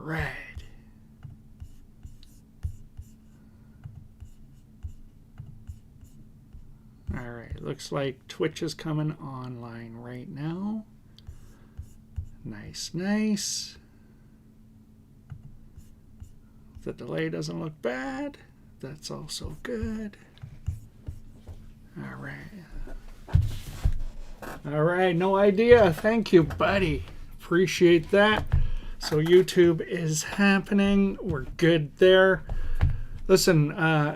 right. All right, looks like Twitch is coming online right now. Nice, nice. The delay doesn't look bad. That's also good. All right. All right, no idea. Thank you, buddy. Appreciate that. So YouTube is happening. We're good there. Listen,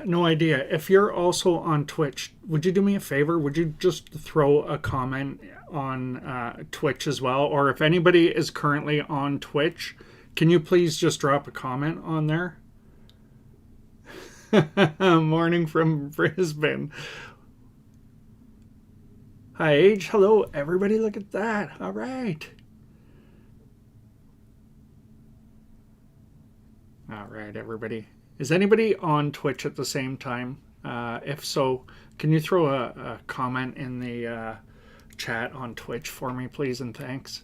no idea. If you're also on Twitch, would you do me a favor? Would you just throw a comment on Twitch as well? Or if anybody is currently on Twitch, can you please just drop a comment on there? Morning from Brisbane. Hi, Age. Hello, everybody. Look at that. All right. All right, everybody. Is anybody on Twitch at the same time? If so, can you throw a comment in the chat on Twitch for me, please, and thanks.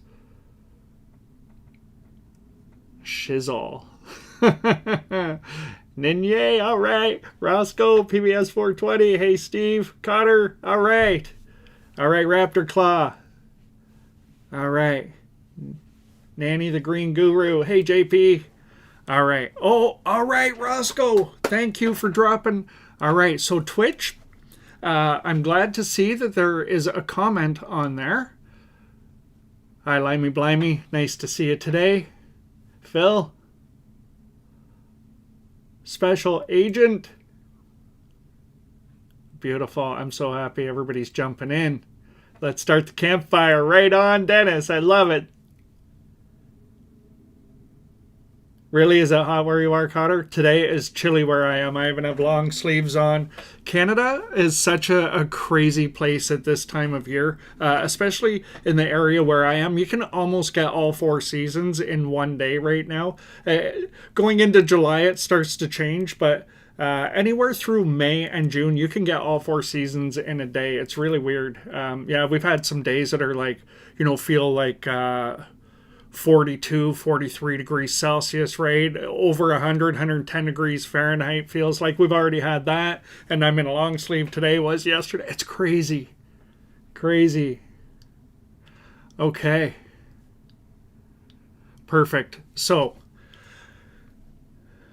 Shizzle. Ninye, all right. Roscoe, PBS 420. Hey, Steve. Cotter, all right. All right, Raptor Claw. All right. Nanny the Green Guru. Hey, JP. All right. Oh, all right, Roscoe. Thank you for dropping. All right, so Twitch, I'm glad to see that there is a comment on there. Hi, Limey Blimey. Nice to see you today. Phil. Special Agent. Beautiful. I'm so happy everybody's jumping in. Let's start the campfire. Right on, Dennis. I love it. Really? Is that hot where you are, Cotter? Today is chilly where I am. I even have long sleeves on. Canada is such a crazy place at this time of year, especially in the area where I am. You can almost get all 4 seasons in one day right now. Going into July, it starts to change, but anywhere through May and June, you can get all 4 seasons in a day. It's really weird. Yeah, we've had some days that are like, feel like 42, 43 degrees Celsius, right? Over 100, 110 degrees Fahrenheit. Feels like we've already had that. And I'm in a long sleeve today, was yesterday. It's crazy. Crazy. Okay. Perfect. So,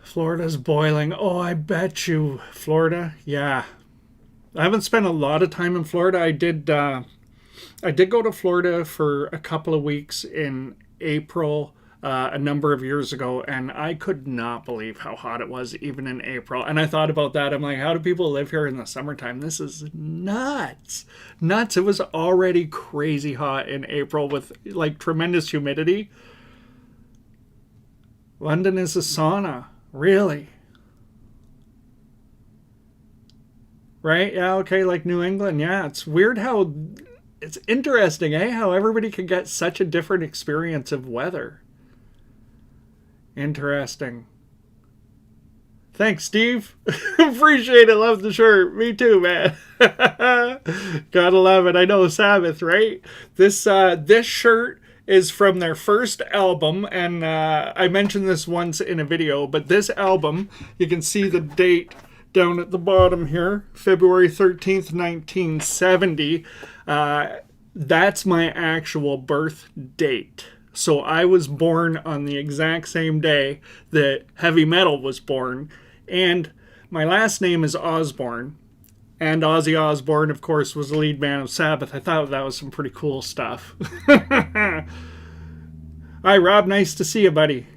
Florida's boiling. Oh, I bet you. Florida? Yeah. I haven't spent a lot of time in Florida. I did go to Florida for a couple of weeks in April a number of years ago, and I could not believe how hot it was even in April. And I thought about that. I'm like, how do people live here in the summertime? This is nuts. Nuts. It was already crazy hot in April with like tremendous humidity. London is a sauna. Really? Right? Yeah, okay, like New England. Yeah, it's weird how... It's interesting, eh? How everybody can get such a different experience of weather. Interesting. Thanks, Steve. Appreciate it. Love the shirt. Me too, man. Gotta love it. I know, Sabbath, right? This shirt is from their first album, and I mentioned this once in a video, but this album, you can see the date down at the bottom here, February 13th, 1970. That's my actual birth date. So I was born on the exact same day that heavy metal was born. And my last name is Osborne. And Ozzy Osbourne, of course, was the lead man of Sabbath. I thought that was some pretty cool stuff. Hi, Rob. Nice to see you, buddy.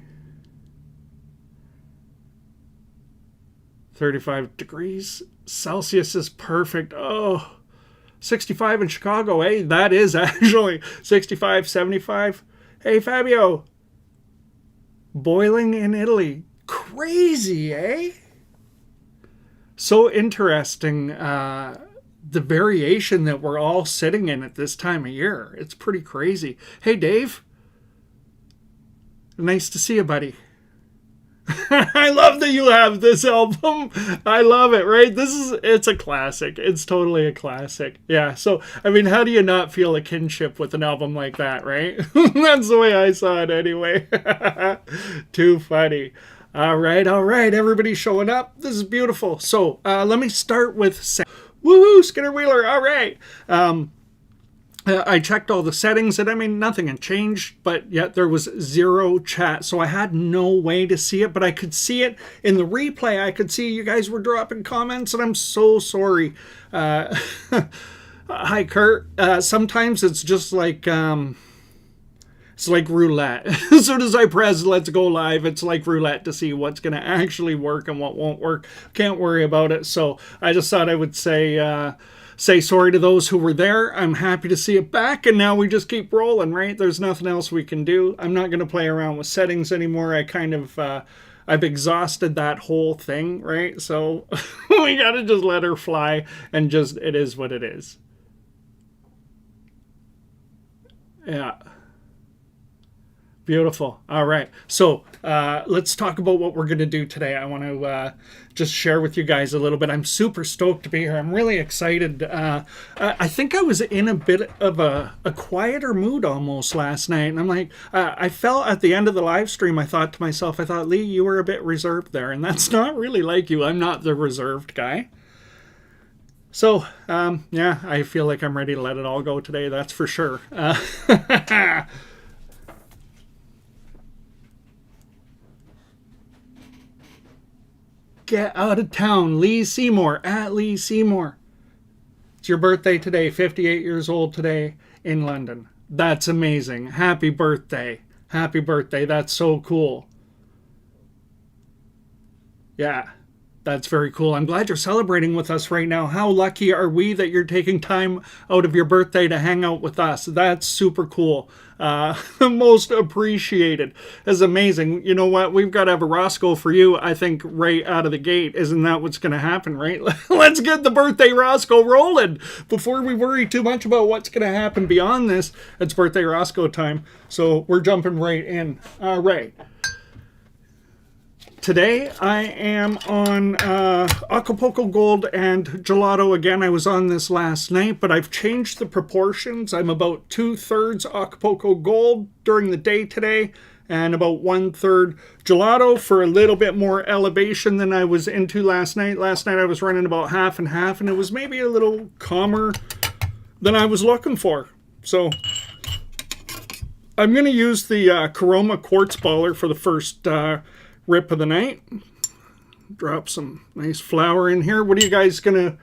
35 degrees Celsius is perfect. Oh, 65 in Chicago, eh? That is actually 65, 75. Hey, Fabio. Boiling in Italy. Crazy, eh? So interesting, the variation that we're all sitting in at this time of year. It's pretty crazy. Hey, Dave. Nice to see you, buddy. I love that you have this album. I love it, right? It's a classic. It's totally a classic. Yeah, so, I mean, how do you not feel a kinship with an album like that, right? That's the way I saw it anyway. Too funny. All right, everybody's showing up. This is beautiful. So, let me start with... Woohoo, Skinner Wheeler, all right. I checked all the settings, and I mean, nothing had changed, but yet there was 0 chat, so I had no way to see it, but I could see it in the replay. I could see you guys were dropping comments, and I'm so sorry. Hi, Kurt. Sometimes it's just like... It's like roulette. As soon as I press let's go live, it's like roulette to see what's going to actually work and what won't work. Can't worry about it. So I just thought I would say sorry to those who were there. I'm happy to see it back, and now we just keep rolling, right? There's nothing else we can do. I'm not going to play around with settings anymore. I kind of... I've exhausted that whole thing, right? So we got to just let her fly, and just, it is what it is. Yeah. Beautiful. All right. So let's talk about what we're going to do today. I want to just share with you guys a little bit. I'm super stoked to be here. I'm really excited. I think I was in a bit of a quieter mood almost last night. And I'm like, I felt at the end of the live stream, I thought to myself, Lee, you were a bit reserved there. And that's not really like you. I'm not the reserved guy. So, yeah, I feel like I'm ready to let it all go today. That's for sure. Get out of town. Lee Seymour, at Lee Seymour. It's your birthday today, 58 years old today in London. That's amazing. Happy birthday. Happy birthday. That's so cool. Yeah, that's very cool. I'm glad you're celebrating with us right now. How lucky are we that you're taking time out of your birthday to hang out with us? That's super cool. Most appreciated. That's amazing. You know what? We've got to have a Roscoe for you, I think, right out of the gate. Isn't that what's going to happen, right? Let's get the birthday Roscoe rolling before we worry too much about what's going to happen beyond this. It's birthday Roscoe time. So we're jumping right in. All right. Today I am on Acapulco Gold and Gelato again. I was on this last night, but I've changed the proportions. I'm about 2/3 Acapulco Gold during the day today, and about 1/3 Gelato for a little bit more elevation than I was into last night. Last night I was running about half and half, and it was maybe a little calmer than I was looking for. So I'm going to use the Chroma Quartz baller for the first rip of the night. Drop some nice flour in here. What are you guys gonna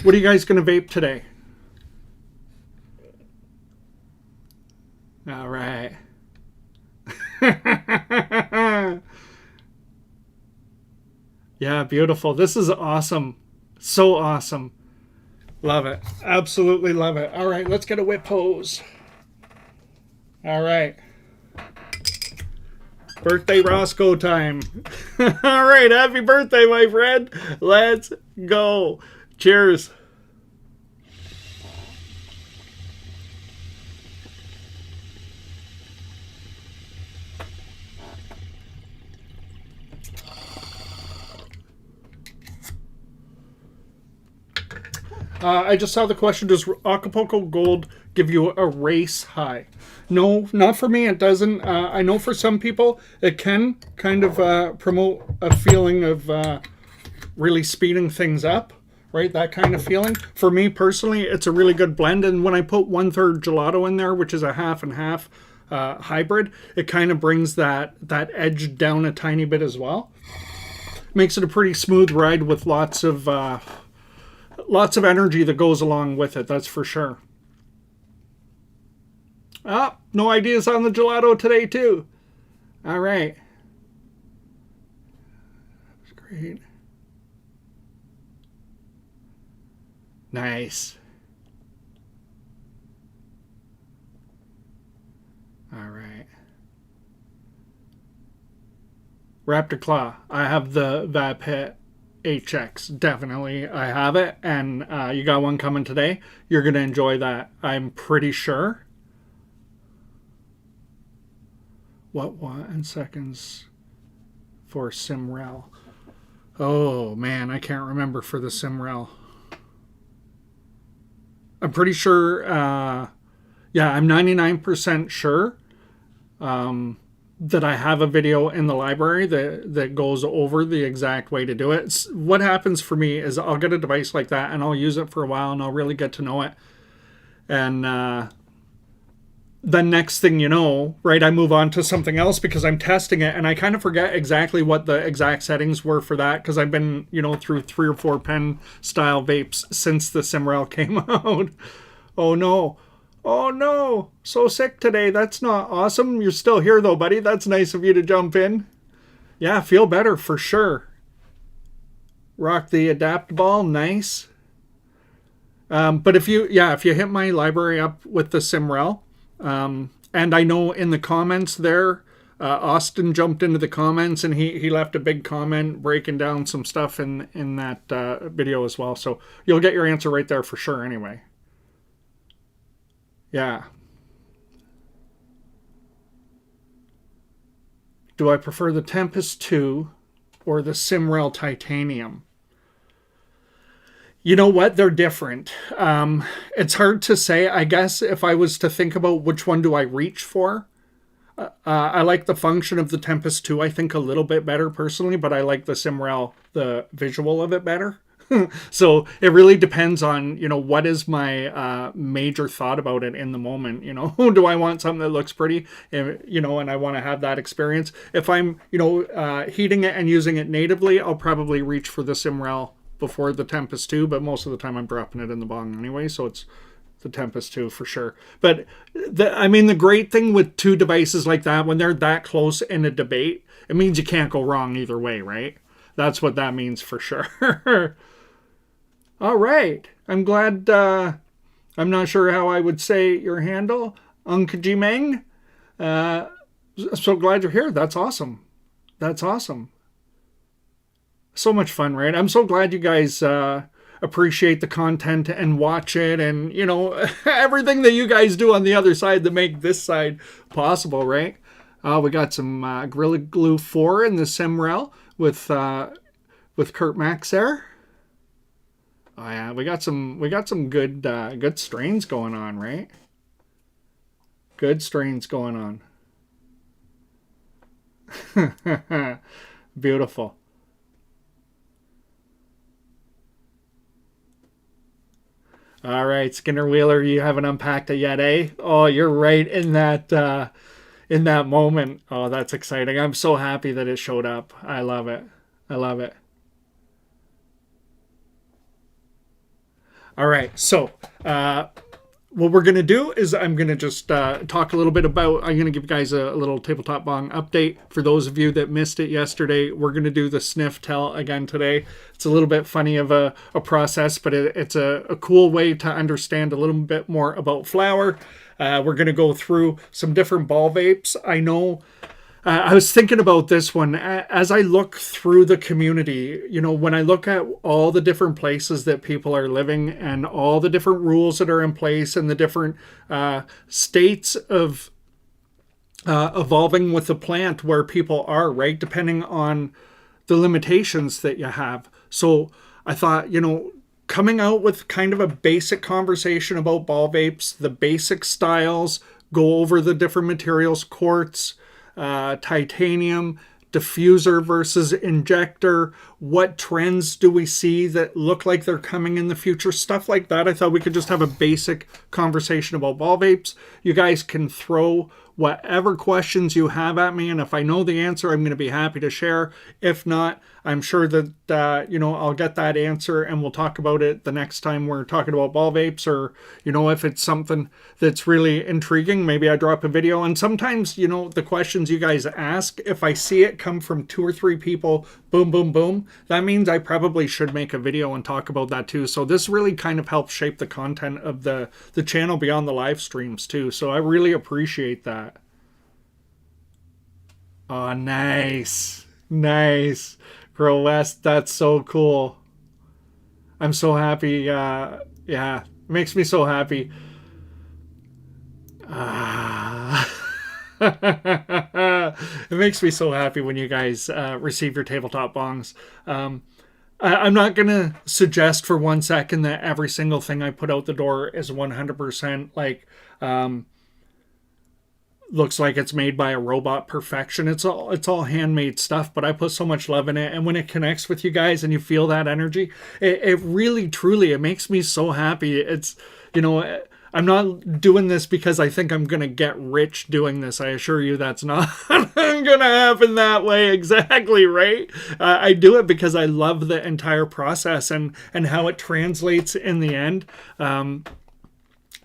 vape today? All right. Yeah, beautiful. This is awesome. So awesome. Love it. Absolutely love it. All right, let's get a whip hose. All right. Birthday Roscoe time. All right, happy birthday, my friend. Let's go. Cheers. I just saw the question, does Acapulco Gold give you a race high? No, not for me, it doesn't. I know for some people it can kind of promote a feeling of really speeding things up, right? That kind of feeling. For me personally, it's a really good blend, and when I put 1/3 Gelato in there, which is a half and half hybrid, it kind of brings that edge down a tiny bit as well. Makes it a pretty smooth ride with lots of energy that goes along with it, that's for sure. Ah, no ideas on the Gelato today, too. All right. That's great. Nice. All right. Raptor Claw. I have the Vap Hit HX. Definitely, I have it. And you got one coming today. You're going to enjoy that, I'm pretty sure. What in seconds for Simrel? Oh man, I can't remember for the Simrel. I'm pretty sure, yeah, I'm 99% sure that I have a video in the library that goes over the exact way to do it. What happens for me is I'll get a device like that and I'll use it for a while and I'll really get to know it. And the next thing you know, right, I move on to something else because I'm testing it and I kind of forget exactly what the exact settings were for that because I've been, through 3 or 4 pen style vapes since the Simrel came out. Oh no. Oh no. So sick today. That's not awesome. You're still here though, buddy. That's nice of you to jump in. Yeah, feel better for sure. Rock the adapt ball. Nice. But if you hit my library up with the Simrel, and I know in the comments there, Austin jumped into the comments and he left a big comment breaking down some stuff in that video as well. So you'll get your answer right there for sure anyway. Yeah. Do I prefer the Tempest 2 or the Simrel Titanium? You know what? They're different. It's hard to say. I guess if I was to think about which one do I reach for, I like the function of the Tempest 2, I think, a little bit better personally, but I like the Simrel, the visual of it better. So it really depends on, what is my major thought about it in the moment. Do I want something that looks pretty, and I want to have that experience? If I'm, heating it and using it natively, I'll probably reach for the Simrel before the Tempest 2, but most of the time I'm dropping it in the bong anyway, so it's the Tempest 2 for sure. But the great thing with two devices like that, when they're that close in a debate, it means you can't go wrong either way, right? That's what that means for sure. All right. I'm glad, I'm not sure how I would say your handle, Unkajimeng. So glad you're here. That's awesome. That's awesome. So much fun, right? I'm so glad you guys appreciate the content and watch it and, everything that you guys do on the other side to make this side possible, right? We got some Gorilla Glue 4 in the Simrel with Kurt Max there. Oh yeah, we got some good strains going on, right? Good strains going on. Beautiful. All right, Skinner Wheeler, you haven't unpacked it yet, eh? Oh, you're right in that moment. Oh, that's exciting. I'm so happy that it showed up. I love it. I love it. All right, so what we're going to do is I'm going to just talk a little bit about, I'm going to give you guys a little Tabletop Bong update. For those of you that missed it yesterday, we're going to do the sniff tell again today. It's a little bit funny of a process, but it's a cool way to understand a little bit more about flower. We're going to go through some different ball vapes. I know I was thinking about this one as I look through the community, when I look at all the different places that people are living and all the different rules that are in place and the different states of evolving with the plant where people are, right? Depending on the limitations that you have. So I thought, coming out with kind of a basic conversation about ball vapes, the basic styles, go over the different materials, quartz, titanium, diffuser versus injector, what trends do we see that look like they're coming in the future, stuff like that. I thought we could just have a basic conversation about ball vapes. You guys can throw whatever questions you have at me, and if I know the answer, I'm going to be happy to share. If not, I'm sure that I'll get that answer and we'll talk about it the next time we're talking about ball vapes, or if it's something that's really intriguing, maybe I drop a video. And sometimes the questions you guys ask, if I see it come from 2 or 3 people, boom boom boom, that means I probably should make a video and talk about that too. So this really kind of helps shape the content of the channel beyond the live streams too, so I really appreciate that. Oh, nice. Girl West, that's so cool. I'm so happy. Yeah, it makes me so happy. It makes me so happy when you guys receive your tabletop bongs. I'm not going to suggest for 1 second that every single thing I put out the door is 100% like, looks like it's made by a robot perfection. It's all handmade stuff, but I put so much love in it. And when it connects with you guys and you feel that energy, it really, truly, it makes me so happy. It's, I'm not doing this because I think I'm going to get rich doing this. I assure you that's not going to happen that way exactly, right? I do it because I love the entire process and how it translates in the end.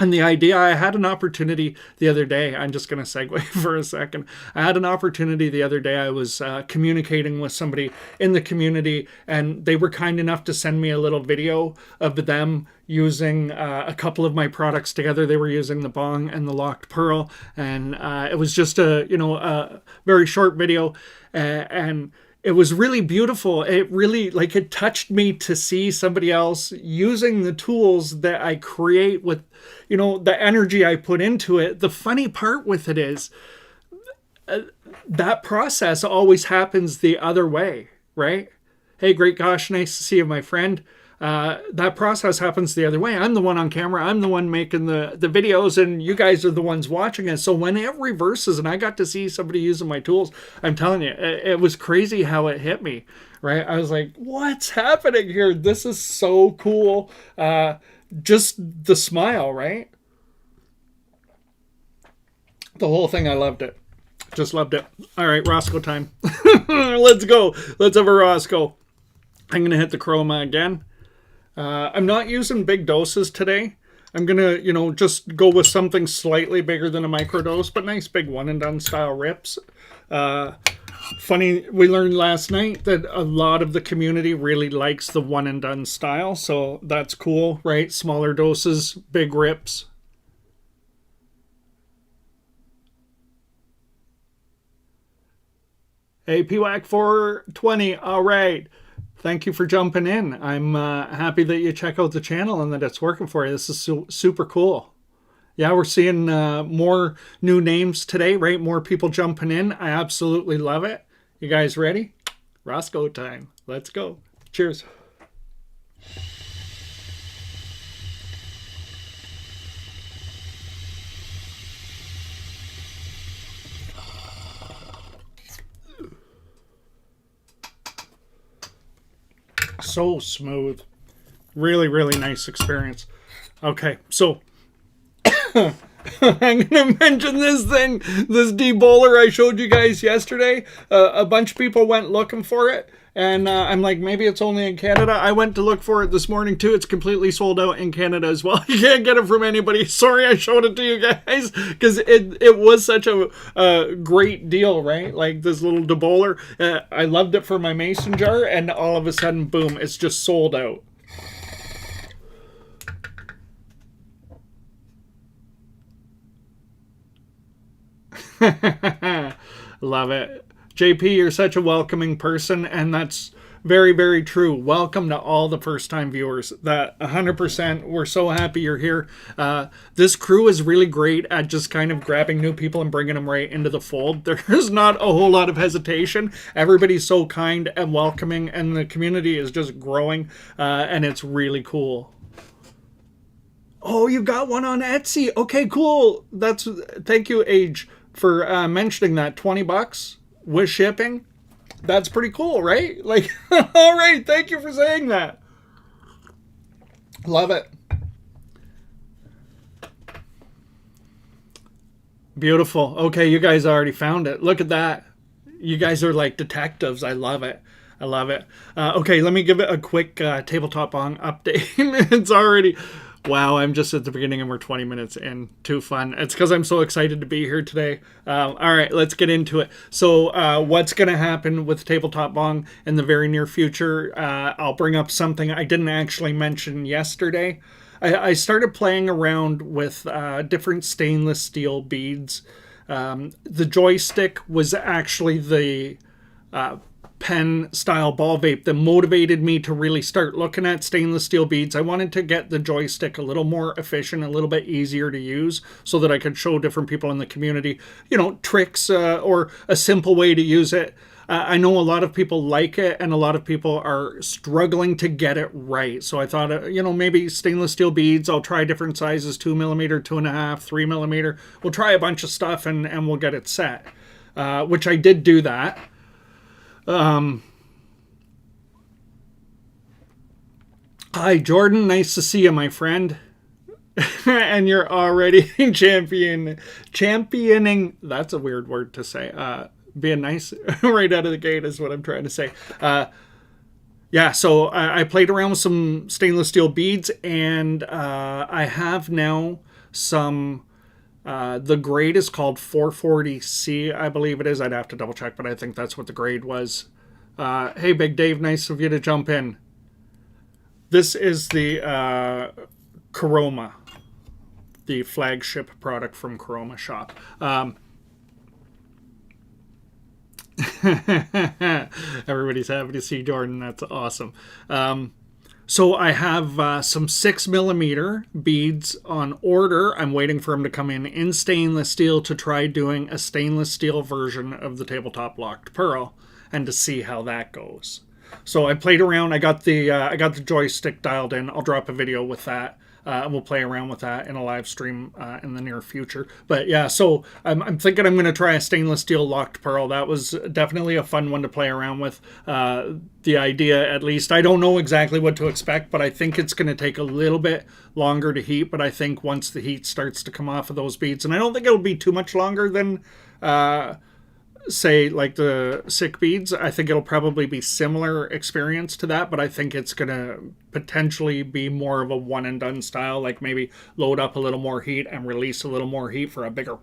And the idea, I had an opportunity the other day. I'm just going to segue for a second. I had an opportunity the other day. I was communicating with somebody in the community, and they were kind enough to send me a little video of them using a couple of my products together. They were using the Bong and the Locked Pearl, and it was just a very short video, and it was really beautiful. It really, it touched me to see somebody else using the tools that I create with, the energy I put into it. The funny part with it is that process always happens the other way, right? Hey, great gosh, nice to see you, my friend. That process happens the other way. I'm the one on camera. I'm the one making the videos, and you guys are the ones watching it. So when it reverses and I got to see somebody using my tools, I'm telling you, it was crazy how it hit me, right? I was like, what's happening here? This is so cool. Just the smile, right? The whole thing, I loved it. Just loved it. All right, Roscoe time. Let's go. Let's have a Roscoe. I'm going to hit the chroma again. I'm not using big doses today. I'm going to, just go with something slightly bigger than a microdose, but nice big one and done style rips. Funny, we learned last night that a lot of the community really likes the one and done style, so that's cool, right? Smaller doses, big rips. Hey, PWAC 420, all right. Thank you for jumping in. I'm happy that you check out the channel and that it's working for you. This is super cool. Yeah, we're seeing more new names today, right? More people jumping in. I absolutely love it. You guys ready? Roscoe time. Let's go. Cheers. So smooth. Really, really nice experience. Okay, so I'm going to mention this thing, this debowler I showed you guys yesterday. A bunch of people went looking for it, and I'm like, maybe it's only in Canada. I went to look for it this morning too. It's completely sold out in Canada as well. You can't get it from anybody. Sorry I showed it to you guys, because it was such a great deal, right? Like this little debowler. I loved it for my mason jar, and all of a sudden, boom, it's just sold out. Love it. JP, you're such a welcoming person, and that's very, very true. Welcome to all the first-time viewers. That 100%, we're so happy you're here. This crew is really great at just kind of grabbing new people and bringing them right into the fold. There's not a whole lot of hesitation. Everybody's so kind and welcoming, and the community is just growing, and it's really cool. Oh, you got one on Etsy. Okay, cool. Thank you, Age, for mentioning that. $20 with shipping. That's pretty cool, right? Like, all right, thank you for saying that. Love it. Beautiful. Okay, you guys already found it. Look at that. You guys are like detectives. I love it. I love it. Okay, let me give it a quick Tabletop Bong update. It's already... Wow, I'm just at the beginning and we're 20 minutes in. Too fun. It's because I'm so excited to be here today. All right, let's get into it. So what's going to happen with Tabletop Bong in the very near future? I'll bring up something I didn't actually mention yesterday. I started playing around with different stainless steel beads. The joystick was actually the pen style ball vape that motivated me to really start looking at stainless steel beads. I wanted to get the joystick a little more efficient, a little bit easier to use, so that I could show different people in the community, tricks or a simple way to use it. I know a lot of people like it, and a lot of people are struggling to get it right. So I thought, maybe stainless steel beads. I'll try different sizes: 2mm, 2.5, 3mm. We'll try a bunch of stuff, and we'll get it set. Which I did do that. Hi, Jordan. Nice to see you, my friend. And you're already championing. That's a weird word to say. Being nice right out of the gate is what I'm trying to say. Yeah, so I played around with some stainless steel beads, and I have now some. The grade is called 440C, I believe it is. I'd have to double check, but I think that's what the grade was. Hey, Big Dave, nice of you to jump in. This is the Chroma, the flagship product from Chroma Shop. Everybody's happy to see Jordan. That's awesome. So I have some 6mm beads on order. I'm waiting for them to come in stainless steel to try doing a stainless steel version of the Tabletop Locked Pearl, and to see how that goes. So I played around. I got the joystick dialed in. I'll drop a video with that. We'll play around with that in a live stream in the near future. But yeah, so I'm thinking I'm going to try a stainless steel locked pearl. That was definitely a fun one to play around with. The idea, at least, I don't know exactly what to expect, but I think it's going to take a little bit longer to heat. But I think once the heat starts to come off of those beads, and I don't think it'll be too much longer than say like the sick beads. I think it'll probably be similar experience to that, but I think it's gonna potentially be more of a one and done style, like maybe load up a little more heat and release a little more heat for a bigger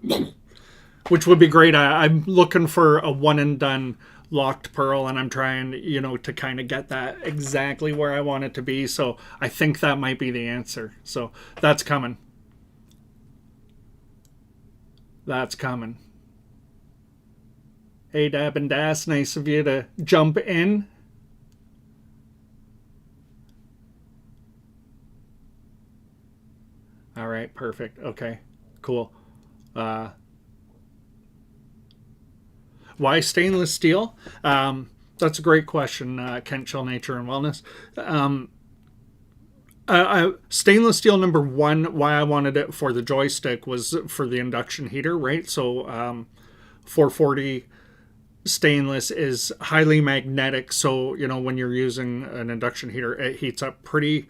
which would be great. I'm looking for a one and done locked pearl, and I'm trying to kind of get that exactly where I want it to be. So I think that might be the answer. So that's coming. Hey, Dab and Das, nice of you to jump in. All right, perfect. Okay, cool. Why stainless steel? That's a great question, Kent Chill Nature and Wellness. Stainless steel, number one, why I wanted it for the joystick was for the induction heater, right? So 440 stainless is highly magnetic, so when you're using an induction heater, it heats up pretty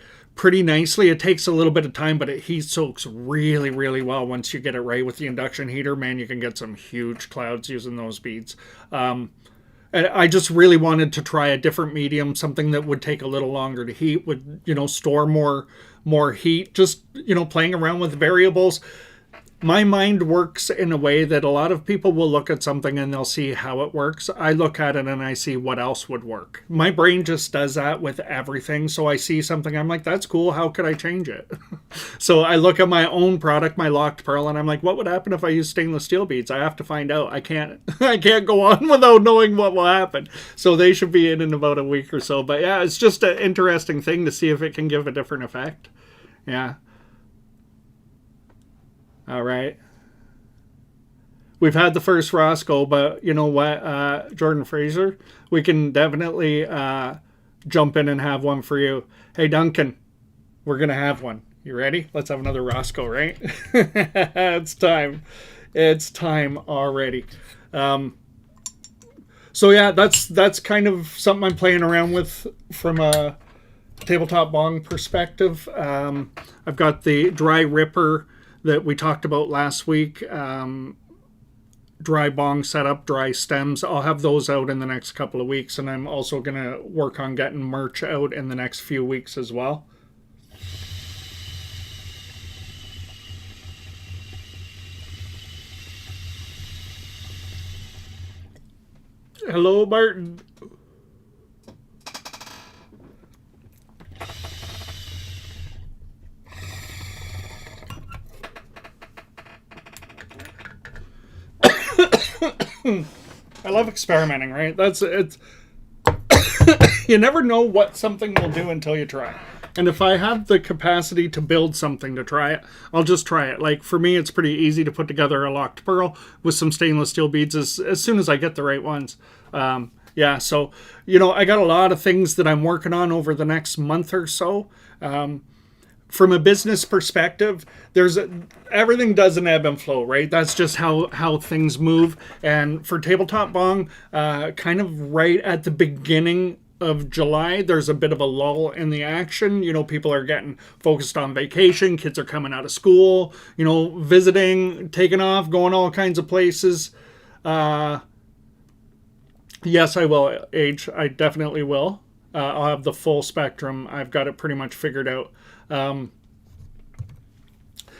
nicely. It takes a little bit of time, but it heat soaks really, really well once you get it right with the induction heater. Man, you can get some huge clouds using those beads. And I just really wanted to try a different medium, something that would take a little longer to heat, would store more heat. Just playing around with variables. My mind works in a way that a lot of people will look at something and they'll see how it works. I look at it and I see what else would work. My brain just does that with everything. So I see something, I'm like, that's cool. How could I change it? So I look at my own product, my locked pearl, and I'm like, what would happen if I use stainless steel beads? I have to find out. I can't go on without knowing what will happen. So they should be in about a week or so. But yeah, it's just an interesting thing to see if it can give a different effect. Yeah. All right. We've had the first Roscoe, but you know what, Jordan Fraser? We can definitely jump in and have one for you. Hey, Duncan, we're going to have one. You ready? Let's have another Roscoe, right? It's time. It's time already. So yeah, that's kind of something I'm playing around with from a tabletop bong perspective. I've got the dry ripper that we talked about last week. Dry bong setup, dry stems. I'll have those out in the next couple of weeks, and I'm also going to work on getting merch out in the next few weeks as well. Hello, Martin. I love experimenting, right? It's you never know what something will do until you try. And if I have the capacity to build something to try it, I'll just try it. Like for me, it's pretty easy to put together a locked pearl with some stainless steel beads as soon as I get the right ones. Yeah, so, I got a lot of things that I'm working on over the next month or so. From a business perspective, everything does an ebb and flow, right? That's just how things move. And for Tabletop Bong, kind of right at the beginning of July, there's a bit of a lull in the action. People are getting focused on vacation, kids are coming out of school, visiting, taking off, going all kinds of places. Yes, I will, Age. I definitely will. I'll have the full spectrum. I've got it pretty much figured out.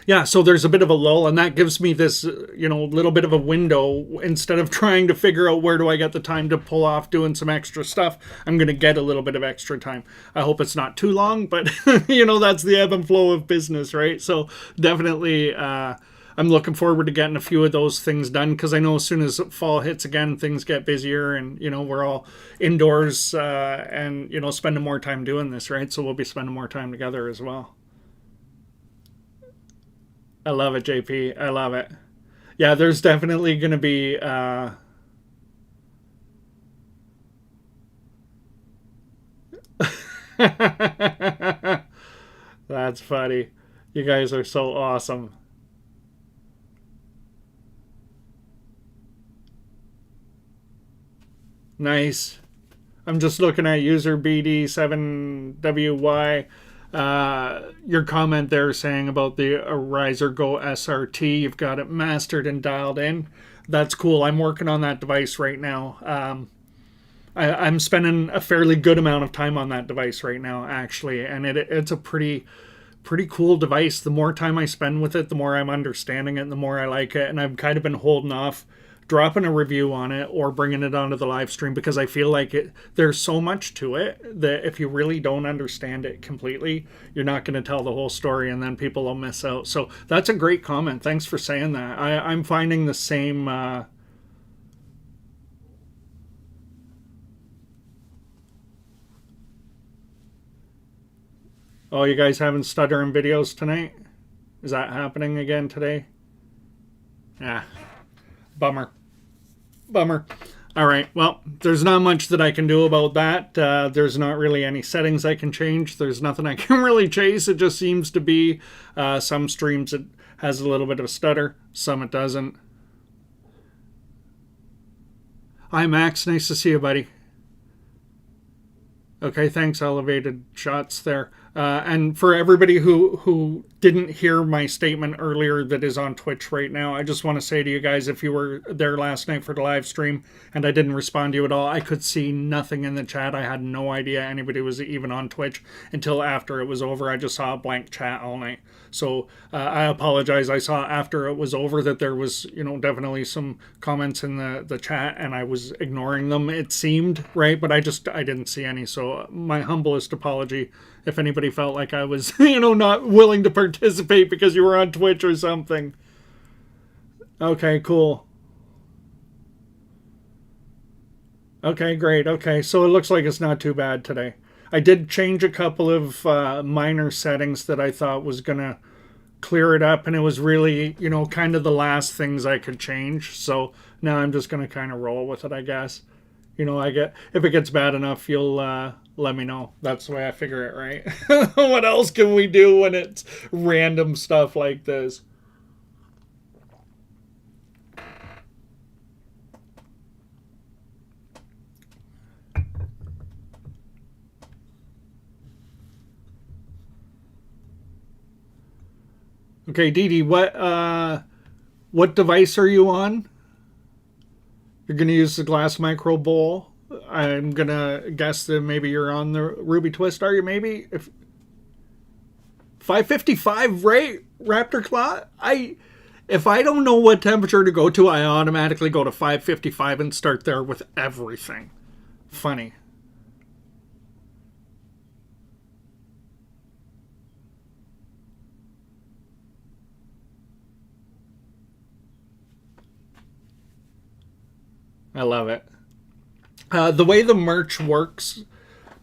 Yeah, so there's a bit of a lull, and that gives me this, little bit of a window. Instead of trying to figure out where do I get the time to pull off doing some extra stuff, I'm going to get a little bit of extra time. I hope it's not too long, but, that's the ebb and flow of business, right? So definitely, I'm looking forward to getting a few of those things done, because I know as soon as fall hits again, things get busier, and, we're all indoors and, spending more time doing this, right? So we'll be spending more time together as well. I love it, JP. I love it. Yeah, there's definitely going to be... That's funny. You guys are so awesome. Nice. I'm just looking at user BD7WY. Your comment there saying about the Riser Go SRT, you've got it mastered and dialed in. That's cool. I'm working on that device right now. I'm spending a fairly good amount of time on that device right now, actually, and it's a pretty cool device. The more time I spend with it, the more I'm understanding it, and the more I like it. And I've kind of been holding off dropping a review on it or bringing it onto the live stream, because I feel like there's so much to it that if you really don't understand it completely, you're not going to tell the whole story, and then people will miss out. So that's a great comment. Thanks for saying that. I'm finding the same. Oh, you guys having stuttering videos tonight? Is that happening again today? Yeah. Bummer. All right, well, there's not much that I can do about that. There's not really any settings I can change. There's nothing I can really chase. It just seems to be some streams it has a little bit of a stutter, some it doesn't. Hi, Max. Nice to see you, buddy. Okay, thanks, Elevated Shots there. And for everybody who didn't hear my statement earlier that is on Twitch right now, I just want to say to you guys, if you were there last night for the live stream and I didn't respond to you at all, I could see nothing in the chat. I had no idea anybody was even on Twitch until after it was over. I just saw a blank chat all night. So I apologize. I saw after it was over that there was, definitely some comments in the chat, and I was ignoring them, it seemed, right? But I didn't see any. So my humblest apology if anybody felt like I was, not willing to participate because you were on Twitch or something. Okay, cool. Okay, great. Okay, so it looks like it's not too bad today. I did change a couple of minor settings that I thought was going to clear it up, and it was really, kind of the last things I could change. So now I'm just going to kind of roll with it, I guess. If it gets bad enough, you'll let me know. That's the way I figure it, right? What else can we do when it's random stuff like this? Okay, Dee Dee, what device are you on? You're going to use the glass micro bowl. I'm going to guess that maybe you're on the Ruby Twist, are you maybe? If 555, right? Raptor Claw? If I don't know what temperature to go to, I automatically go to 555 and start there with everything. Funny. I love it. The way the merch works,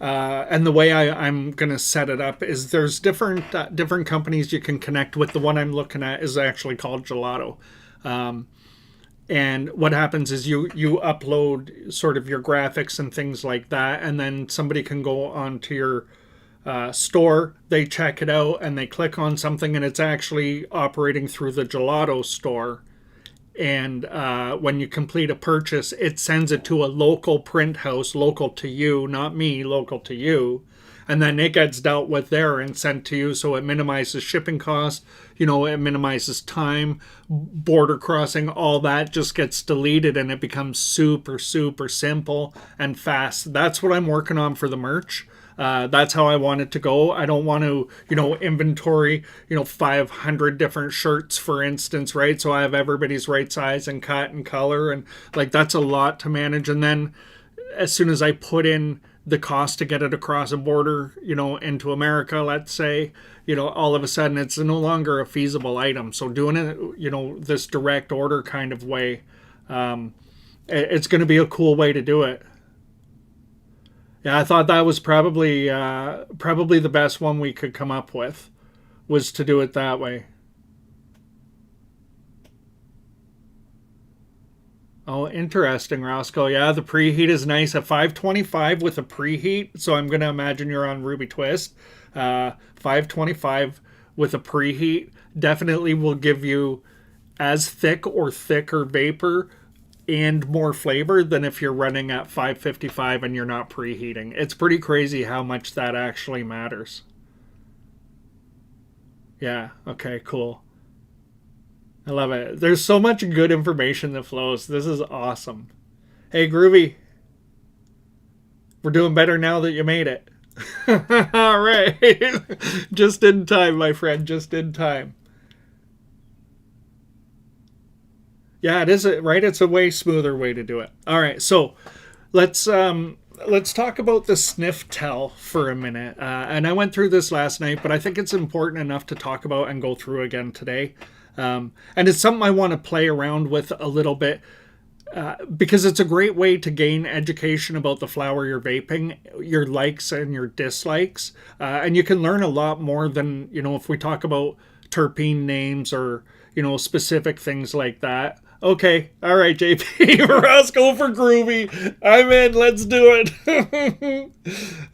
And the way I'm going to set it up is there's different companies you can connect with. The one I'm looking at is actually called Gelato. And what happens is you upload sort of your graphics and things like that, and then somebody can go onto your store, they check it out, and they click on something, and it's actually operating through the Gelato store. And when you complete a purchase, it sends it to a local print house, local to you, not me, local to you. And then it gets dealt with there and sent to you, so it minimizes shipping costs, it minimizes time, border crossing, all that just gets deleted, and it becomes super, super simple and fast. That's what I'm working on for the merch. That's how I want it to go. I don't want to, inventory, 500 different shirts, for instance, right? So I have everybody's right size and cut and color, and that's a lot to manage. And then as soon as I put in the cost to get it across a border, into America, let's say, all of a sudden it's no longer a feasible item. So doing it, this direct order kind of way, it's going to be a cool way to do it. Yeah, I thought that was probably the best one we could come up with, was to do it that way. Oh, interesting, Roscoe. Yeah, the preheat is nice at 525 with a preheat. So I'm going to imagine you're on Ruby Twist. 525 with a preheat definitely will give you as thick or thicker vapor and more flavor than if you're running at 555 and you're not preheating. It's pretty crazy how much that actually matters. Yeah, okay, cool. I love it. There's so much good information that flows. This is awesome. Hey, Groovy. We're doing better now that you made it. All right. Just in time, my friend. Just in time. Yeah, it is, right? It's a way smoother way to do it. All right, so let's talk about the sniff tell for a minute. And I went through this last night, but I think it's important enough to talk about and go through again today. And it's something I want to play around with a little bit because it's a great way to gain education about the flower you're vaping, your likes and your dislikes. And you can learn a lot more than, if we talk about terpene names or, specific things like that. Okay, all right, JP, Roscoe for Groovy. I'm in, let's do it.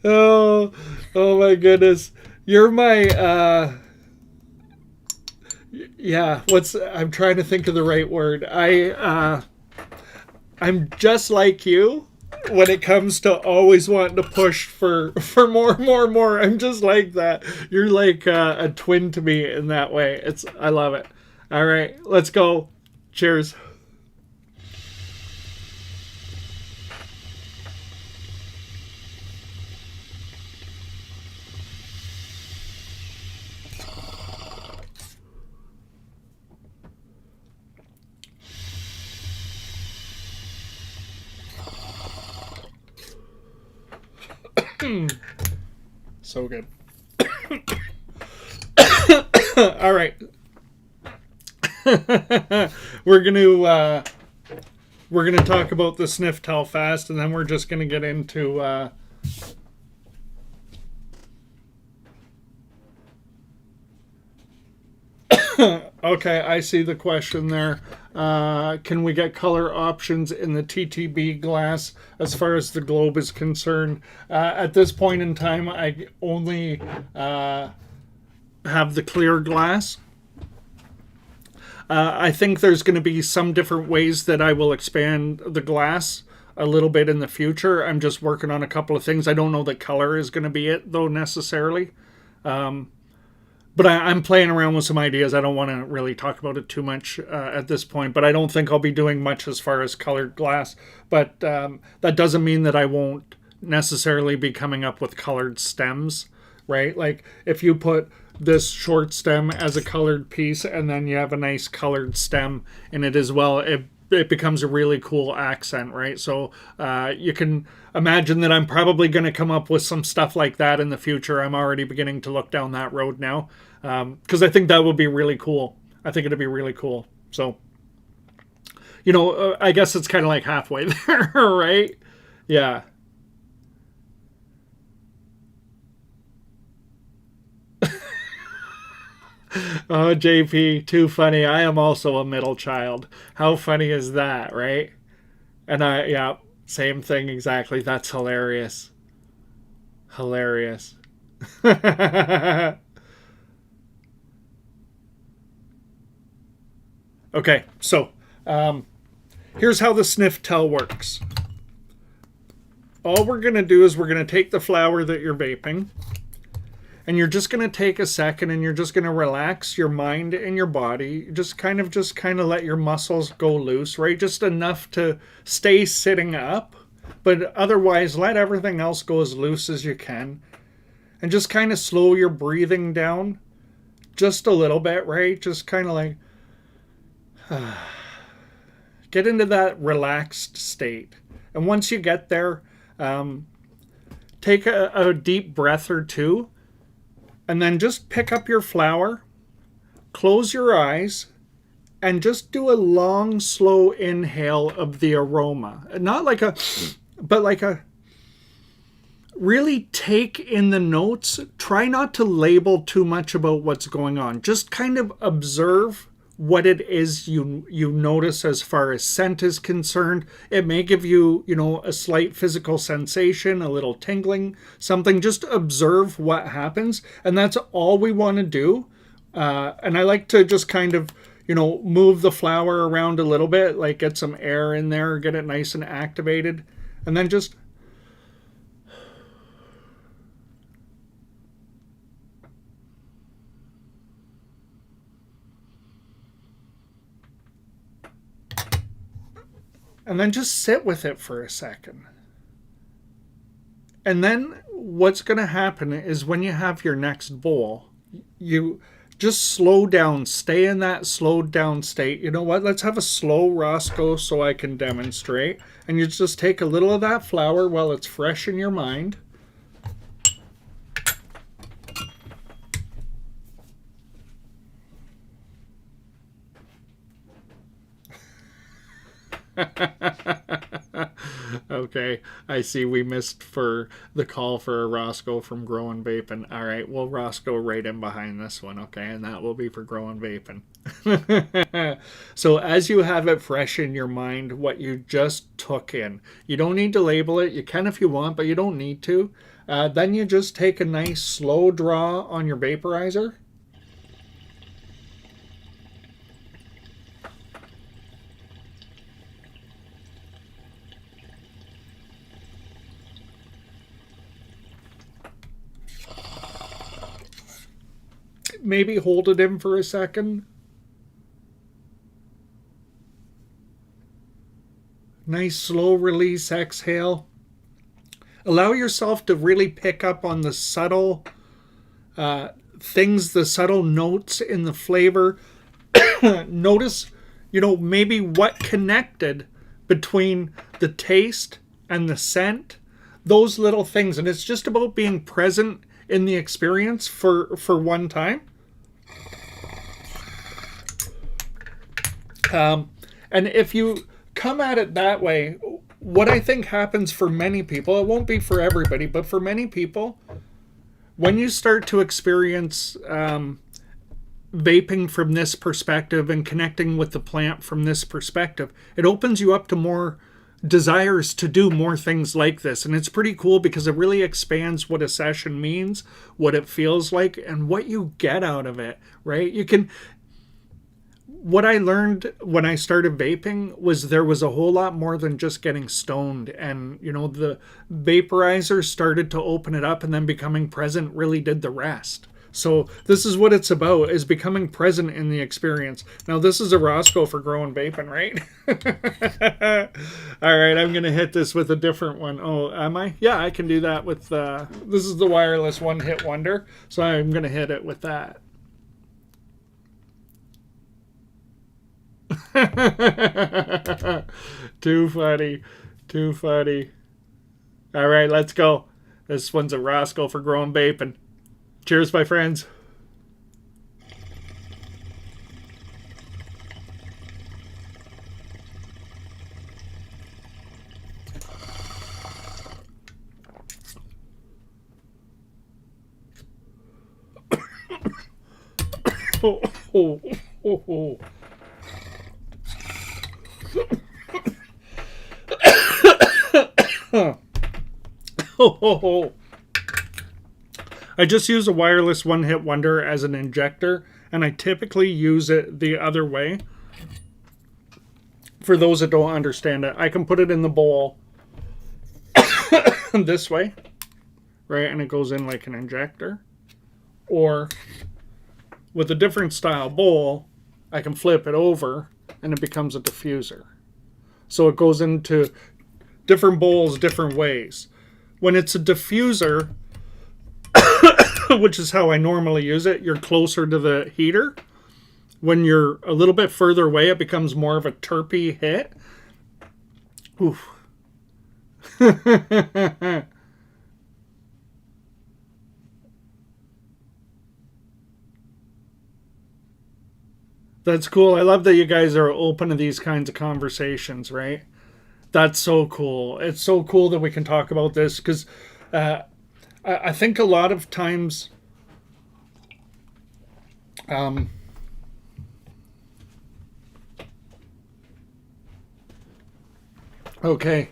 oh my goodness. You're my... Yeah, I'm trying to think of the right word. I'm just like you when it comes to always wanting to push for more. I'm just like that. You're like a twin to me in that way. I love it. All right, let's go. Cheers. So good. All right. We're gonna talk about the sniff tell fast, and then we're just gonna get into okay, I see the question there. Can we get color options in the TTB glass as far as the globe is concerned? At this point in time, I only have the clear glass. I think there's going to be some different ways that I will expand the glass a little bit in the future. I'm just working on a couple of things. I don't know that color is going to be it, though, necessarily. But I'm playing around with some ideas. I don't want to really talk about it too much at this point, but I don't think I'll be doing much as far as colored glass. But that doesn't mean that I won't necessarily be coming up with colored stems, right? Like if you put this short stem as a colored piece and then you have a nice colored stem in it as well, it becomes a really cool accent, right? So you can imagine that I'm probably going to come up with some stuff like that in the future. I'm already beginning to look down that road now because I think that would be really cool. I think it'd be really cool. So, I guess it's kind of like halfway there, right? Yeah. Oh, JP, too funny. I am also a middle child. How funny is that, right? And yeah, same thing exactly. That's hilarious. Hilarious. Okay, so here's how the sniff tell works. All we're going to do is we're going to take the flower that you're vaping, and you're just going to take a second and you're just going to relax your mind and your body. Just kind of let your muscles go loose, right? Just enough to stay sitting up, but otherwise let everything else go as loose as you can. And just kind of slow your breathing down just a little bit, right? Just kind of like get into that relaxed state. And once you get there, take a deep breath or two, and then just pick up your flower, close your eyes, and just do a long, slow inhale of the aroma. Not like but like a, really take in the notes. Try not to label too much about what's going on. Just kind of observe what it is you notice as far as scent is concerned. It may give you, a slight physical sensation, a little tingling, something. Just observe what happens, and that's all we want to do. And I like to just kind of, move the flower around a little bit, like get some air in there, get it nice and activated, and then just sit with it for a second. And then what's going to happen is when you have your next bowl, you just slow down, stay in that slowed down state. You know what? Let's have a slow Roscoe so I can demonstrate. And you just take a little of that flower while it's fresh in your mind. Okay, I see we missed for the call for Roscoe from Growing Vaping. All right, we'll Roscoe right in behind this one, okay? And that will be for Growing Vaping. So as you have it fresh in your mind, what you just took in, you don't need to label it. You can if you want, but you don't need to. Then you just take a nice slow draw on your vaporizer. Maybe hold it in for a second. Nice slow release exhale. Allow yourself to really pick up on the subtle things, the subtle notes in the flavor. Notice, maybe what connected between the taste and the scent. Those little things. And it's just about being present in the experience for one time. And if you come at it that way, what I think happens for many people, it won't be for everybody, but for many people, when you start to experience vaping from this perspective and connecting with the plant from this perspective, it opens you up to more desires to do more things like this. And it's pretty cool because it really expands what a session means, what it feels like, and what you get out of it, right? What I learned when I started vaping was there was a whole lot more than just getting stoned. And, the vaporizer started to open it up, and then becoming present really did the rest. So this is what it's about, is becoming present in the experience. Now, this is a Roscoe for Growing Vaping, right? All right, I'm going to hit this with a different one. Oh, am I? Yeah, I can do that with, this is the wireless one-hit wonder. So I'm going to hit it with that. Too funny. Too funny. All right, let's go. This one's a Roscoe for Growing Vaping. Cheers, my friends. Oh, oh, oh, oh. Oh. I just use a wireless one-hit wonder as an injector, and I typically use it the other way. For those that don't understand it, I can put it in the bowl this way, right? And it goes in like an injector. Or with a different style bowl, I can flip it over and it becomes a diffuser. So it goes into different bowls different ways. When it's a diffuser, which is how I normally use it, you're closer to the heater. When you're a little bit further away, it becomes more of a terpy hit. Oof. That's cool. I love that you guys are open to these kinds of conversations, right? That's so cool. It's so cool that we can talk about this because I think a lot of times okay,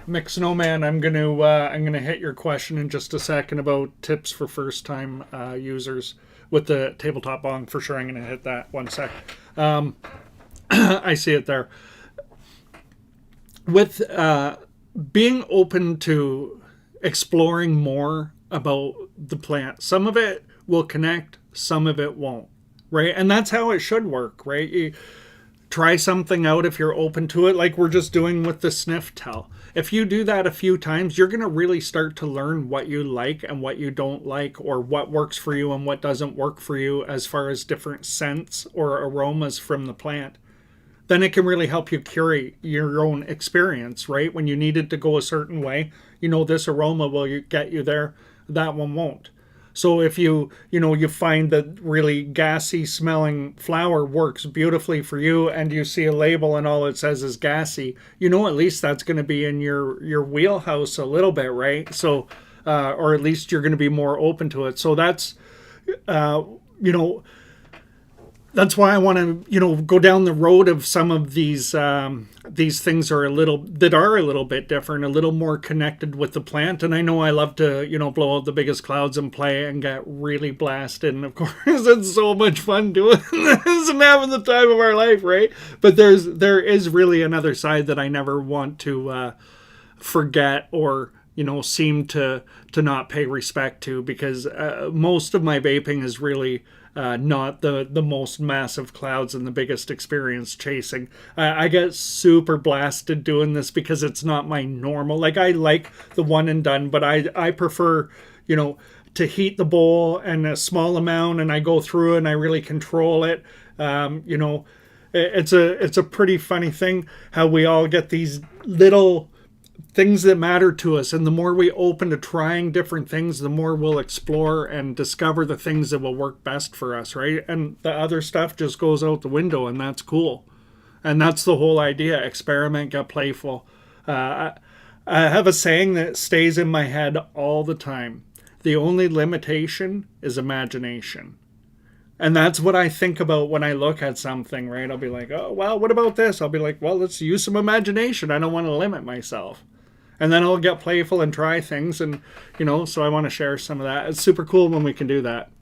Mick Snowman, I'm gonna hit your question in just a second about tips for first time users with the tabletop bong. For sure, I'm gonna hit that. 1 sec. I see it there. With being open to exploring more about the plant, some of it will connect, some of it won't, right? And that's how it should work, right? You try something out if you're open to it, like we're just doing with the sniff tell. If you do that a few times, you're going to really start to learn what you like and what you don't like, or what works for you and what doesn't work for you as far as different scents or aromas from the plant. Then it can really help you curate your own experience, right? When you need it to go a certain way, you know, this aroma will get you there, that one won't. So if you find that really gassy smelling flower works beautifully for you, and you see a label and all it says is gassy, at least that's going to be in your wheelhouse a little bit, right? So, or at least you're going to be more open to it. So that's, that's why I want to, go down the road of some of these things are a little bit different, a little more connected with the plant. And I know I love to, blow out the biggest clouds and play and get really blasted. And of course, it's so much fun doing this and having the time of our life, right? But there is really another side that I never want to forget or seem to not pay respect to, because most of my vaping is really not the most massive clouds and the biggest experience chasing. I get super blasted doing this because it's not my normal. Like, I like the one and done, but I prefer, to heat the bowl and a small amount, and I go through and I really control it. It's a pretty funny thing how we all get these little things that matter to us, and the more we open to trying different things, the more we'll explore and discover the things that will work best for us, right? And the other stuff just goes out the window, and that's cool. And that's the whole idea. Experiment, get playful. I have a saying that stays in my head all the time. The only limitation is imagination. And that's what I think about when I look at something, right? I'll be like, oh, well, what about this? I'll be like, well, let's use some imagination. I don't want to limit myself. And then I'll get playful and try things. And, so I want to share some of that. It's super cool when we can do that.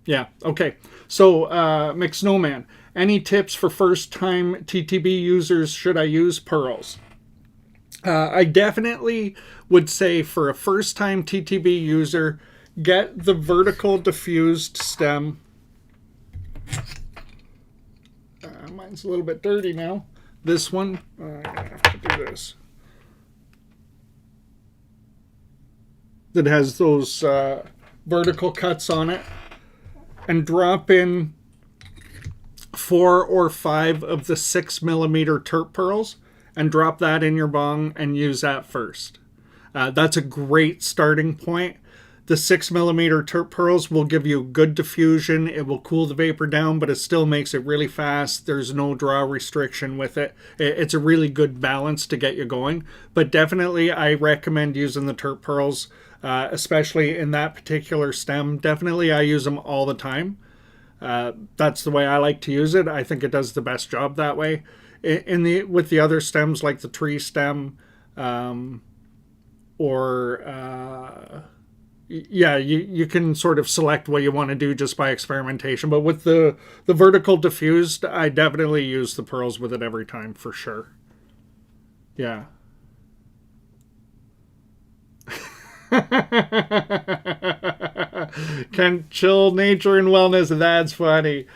Yeah. Okay. So, Mick Snowman, any tips for first-time TTB users? Should I use pearls? I definitely would say for a first-time TTB user, get the vertical diffused stem. Mine's a little bit dirty now. This one, I have to do this. That has those vertical cuts on it, and drop in 4 or 5 of the 6mm terp pearls, and drop that in your bong and use that first. That's a great starting point. The 6mm terp pearls will give you good diffusion. It will cool the vapor down, but it still makes it really fast. There's no draw restriction with it. It's a really good balance to get you going. But definitely, I recommend using the terp pearls, especially in that particular stem. Definitely, I use them all the time. That's the way I like to use it. I think it does the best job that way. With the other stems like the tree stem, or yeah, you can sort of select what you want to do just by experimentation. But with the vertical diffused, I definitely use the pearls with it every time for sure. Yeah. Can chill nature and wellness. That's funny.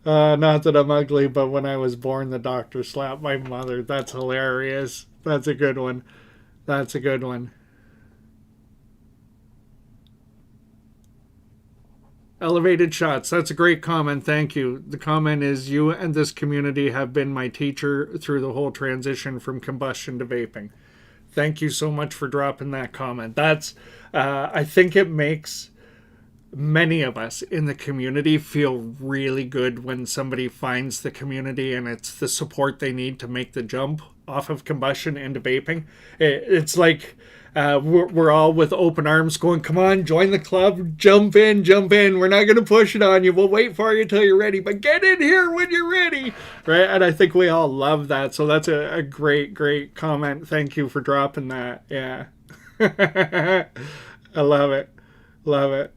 Not that I'm ugly, but when I was born, the doctor slapped my mother. That's hilarious. That's a good one. That's a good one. Elevated shots. That's a great comment. Thank you. The comment is, you and this community have been my teacher through the whole transition from combustion to vaping. Thank you so much for dropping that comment. That's, I think it makes many of us in the community feel really good when somebody finds the community and it's the support they need to make the jump off of combustion into vaping. It's like we're all with open arms going, come on, join the club, jump in. We're not going to push it on you. We'll wait for you till you're ready, but get in here when you're ready. Right? And I think we all love that. So that's a great comment. Thank you for dropping that. Yeah. I love it. Love it.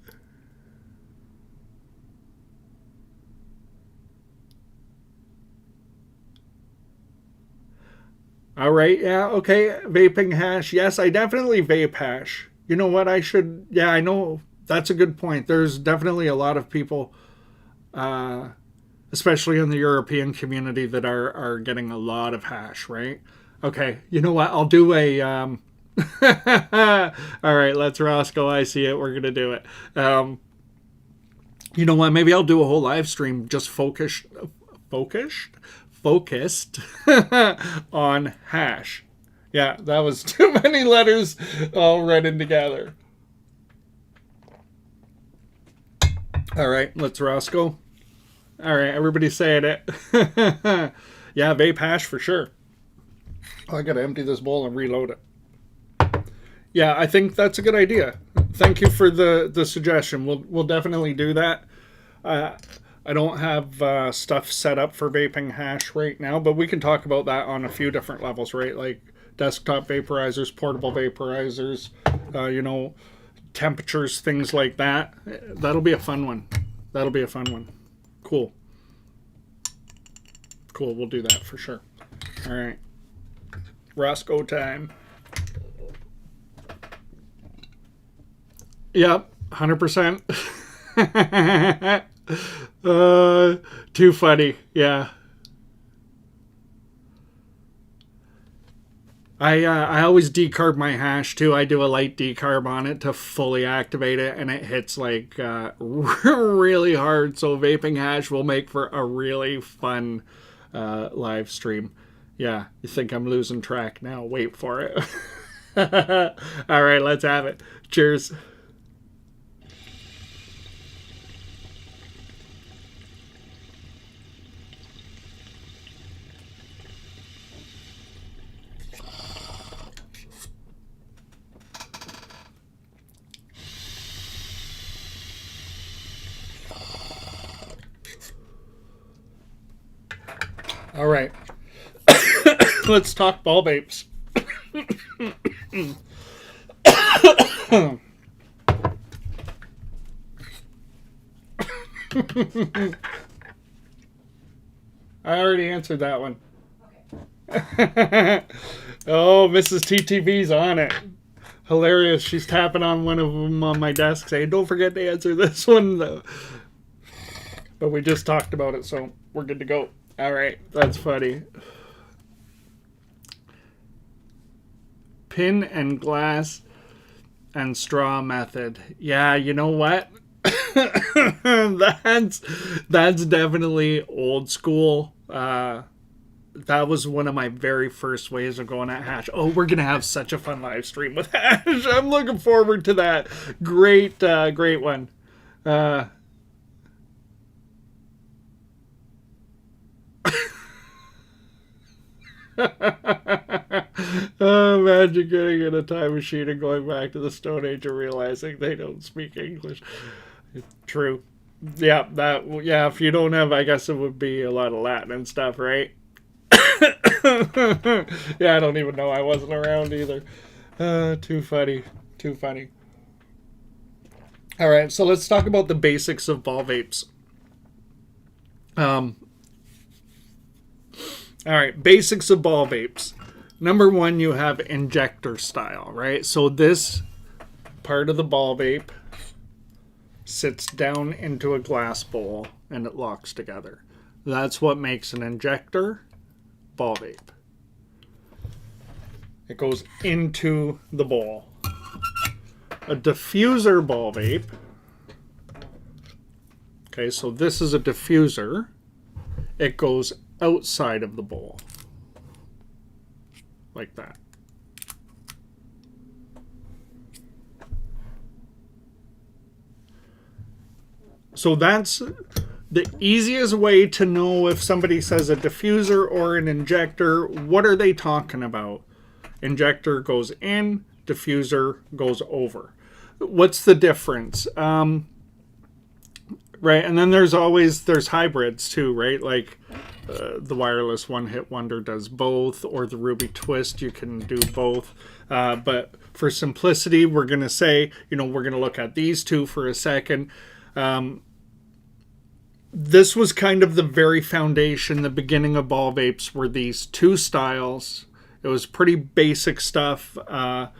All right, yeah, okay. Vaping hash. Yes, I definitely vape hash. You know what? I should. Yeah, I know. That's a good point. There's definitely a lot of people, uh, especially in the European community, that are getting a lot of hash, right? Okay, you know what? I'll do a. All right, let's Roscoe. I see it. We're going to do it. You know what? Maybe I'll do a whole live stream just focused on hash. Yeah, that was too many letters all written together. All right, let's Roscoe. All right, everybody's saying it. Yeah, vape hash for sure. I gotta empty this bowl and reload it. Yeah, I think that's a good idea. Thank you for the suggestion. We'll definitely do that. I don't have stuff set up for vaping hash right now, but we can talk about that on a few different levels, right? Like desktop vaporizers, portable vaporizers, temperatures, things like that. That'll be a fun one. Cool. We'll do that for sure. All right. Roscoe time. Yep, 100%. Too funny. Yeah. I always decarb my hash too. I do a light decarb on it to fully activate it, and it hits like really hard. So vaping hash will make for a really fun live stream. Yeah, you think I'm losing track now? Wait for it. All right, let's have it. Cheers. All right. Let's talk ball vapes. I already answered that one. Okay. Oh, Mrs. TTB's on it. Hilarious. She's tapping on one of them on my desk saying, don't forget to answer this one, though. But we just talked about it, so we're good to go. All right. That's funny. Pin and glass and straw method. Yeah, you know what? that's definitely old school. That was one of my very first ways of going at hash. Oh, we're gonna have such a fun live stream with hash. I'm looking forward to that. Great one. Oh, imagine getting in a time machine and going back to the Stone Age and realizing they don't speak English. True. Yeah, yeah, if you don't have, I guess it would be a lot of Latin and stuff, right? Yeah, I don't even know. I wasn't around either. Too funny. Too funny. All right, so let's talk about the basics of ball vapes. All right, basics of ball vapes. Number one, you have injector style, right? So this part of the ball vape sits down into a glass bowl and it locks together. That's what makes an injector ball vape. It goes into the bowl. A diffuser ball vape. Okay, so this is a diffuser. It goes outside of the bowl. Like that. So that's the easiest way to know if somebody says a diffuser or an injector. What are they talking about? Injector goes in, diffuser goes over. What's the difference? Right, and then there's hybrids too, right? Like the wireless one hit wonder does both, or the Ruby Twist, you can do both. But for simplicity, we're going to say, we're going to look at these two for a second. This was kind of the very foundation, the beginning of ball vapes were these two styles. It was pretty basic stuff. And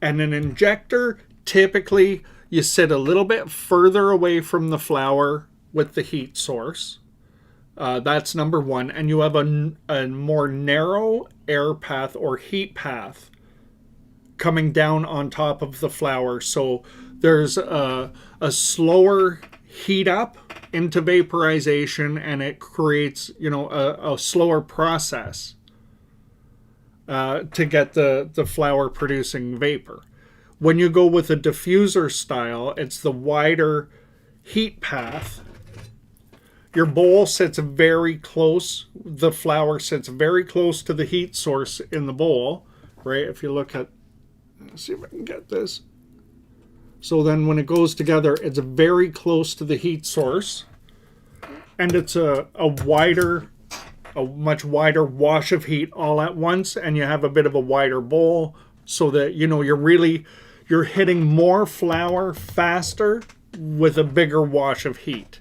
an injector, typically, you sit a little bit further away from the flower with the heat source. That's number one. And you have a more narrow air path or heat path coming down on top of the flower. So there's a slower heat up into vaporization, and it creates, a slower process to get the flower producing vapor. When you go with a diffuser style, it's the wider heat path. Your bowl sits very close, the flower sits very close to the heat source in the bowl, right? If you look at, let's see if I can get this. So then when it goes together, it's very close to the heat source, and it's a much wider wash of heat all at once, and you have a bit of a wider bowl so that, you're hitting more flour faster with a bigger wash of heat.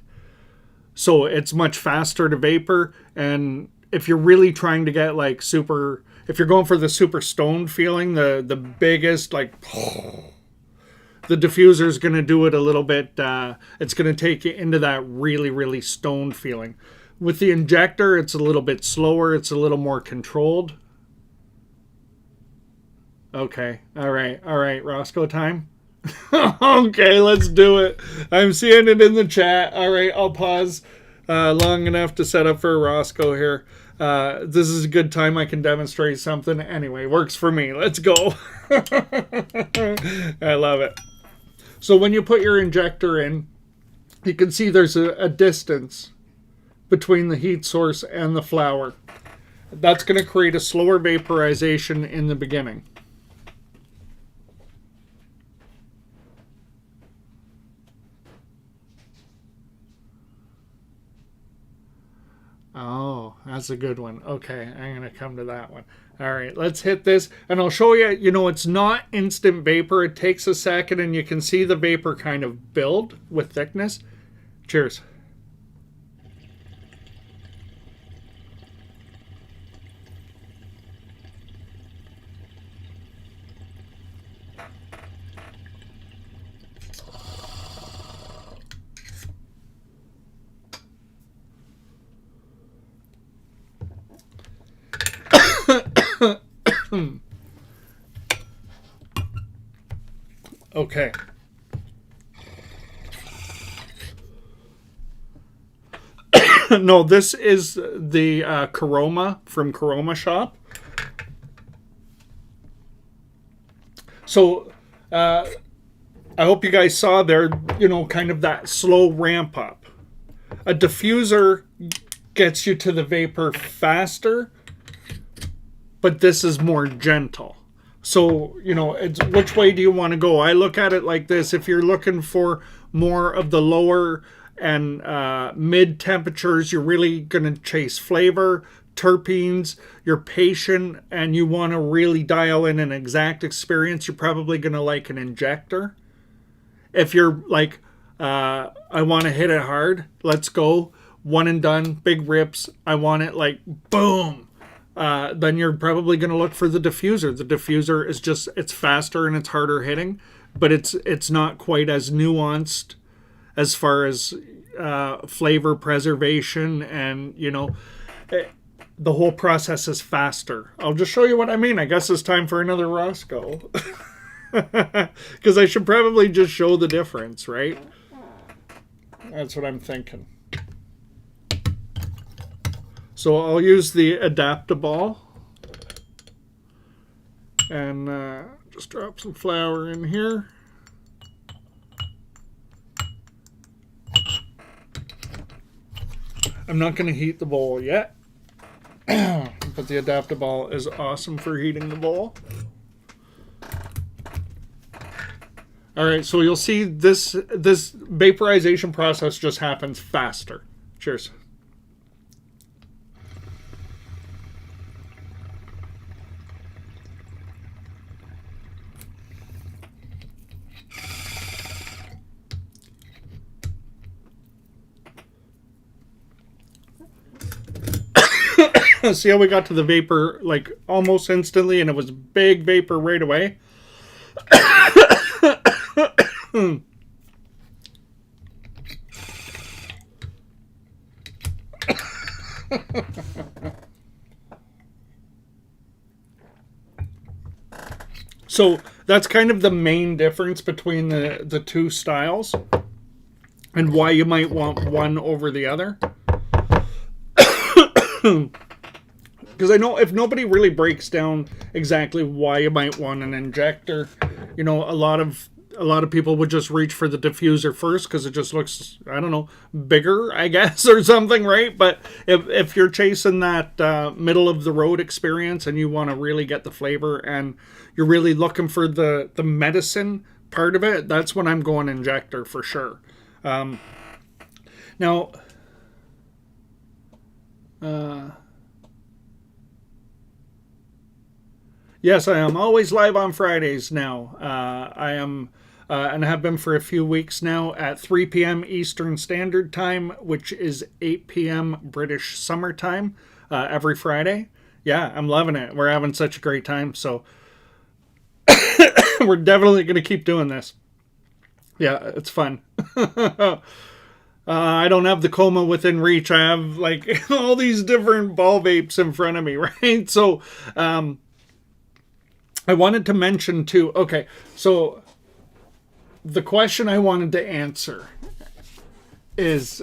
So it's much faster to vapor, and if you're really trying to get if you're going for the super stoned feeling, the biggest, the diffuser is going to do it a little bit, it's going to take you into that really, really stoned feeling. With the injector, it's a little bit slower, it's a little more controlled. Okay, all right, Roscoe time? Okay, let's do it. I'm seeing it in the chat. All right, I'll pause long enough to set up for Roscoe here. This is a good time I can demonstrate something. Anyway, works for me. Let's go. I love it. So when you put your injector in, you can see there's a distance between the heat source and the flower. That's going to create a slower vaporization in the beginning. Oh, that's a good one. Okay, I'm going to come to that one. All right, let's hit this, and I'll show you, it's not instant vapor. It takes a second, and you can see the vapor kind of build with thickness. Cheers. Okay. No, this is the Karoma from Karoma Shop. So, I hope you guys saw there, kind of that slow ramp up. A diffuser gets you to the vapor faster, but this is more gentle. So, it's which way do you want to go? I look at it like this. If you're looking for more of the lower and mid temperatures. You're really going to chase flavor, terpenes. You're patient and you want to really dial in an exact experience. You're probably going to like an Injector. If you're like, I want to hit it hard, let's go, one and done, big rips, I want it like boom, then you're probably going to look for the Diffuser. The Diffuser is just, it's faster and it's harder hitting, but it's not quite as nuanced as far as flavor preservation, and the whole process is faster. I'll just show you what I mean. I guess it's time for another Roscoe. Because I should probably just show the difference, right? That's what I'm thinking. So I'll use the Adaptable. And just drop some flour in here. I'm not going to heat the bowl yet. But the Adaptable is awesome for heating the bowl. Alright, so you'll see this vaporization process just happens faster. Cheers. See how we got to the vapor like almost instantly, and it was big vapor right away? So that's kind of the main difference between the two styles and why you might want one over the other. Because I know if nobody really breaks down exactly why you might want an Injector, a lot of people would just reach for the Diffuser first because it just looks, I don't know, bigger, I guess, or something, right? But if you're chasing that middle of the road experience and you want to really get the flavor and you're really looking for the medicine part of it, that's when I'm going Injector for sure. Now, yes, I am always live on Fridays now. I am, and have been for a few weeks now, at 3 p.m. Eastern Standard Time, which is 8 p.m. British Summer Time, every Friday. Yeah, I'm loving it. We're having such a great time, so we're definitely going to keep doing this. Yeah, it's fun. I don't have the coma within reach. I have like all these different ball vapes in front of me, right? So, I wanted to mention too, okay, so the question I wanted to answer is,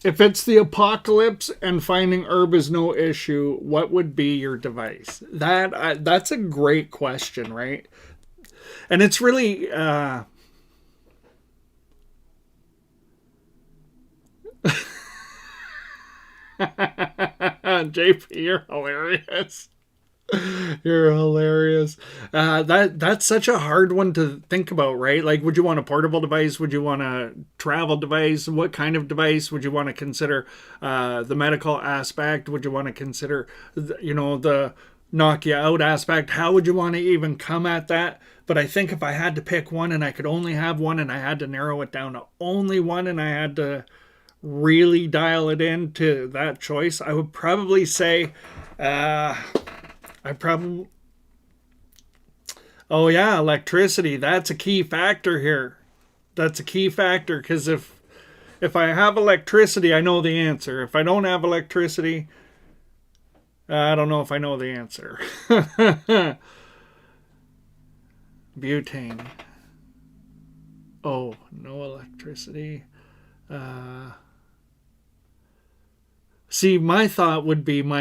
if it's the apocalypse and finding herb is no issue, what would be your device? That's a great question, right? And it's really, JP, you're hilarious. You're hilarious. That's such a hard one to think about, right? Like, would you want a portable device? Would you want a travel device? What kind of device would you want to consider? The medical aspect? Would you want to consider, the knock you out aspect? How would you want to even come at that? But I think if I had to pick one and I could only have one and I had to narrow it down to only one and I had to really dial it in to that choice, I would probably say, oh yeah, electricity. That's a key factor here. That's a key factor, because if I have electricity, I know the answer. If I don't have electricity, I don't know if I know the answer. Butane. Oh, no electricity. See, my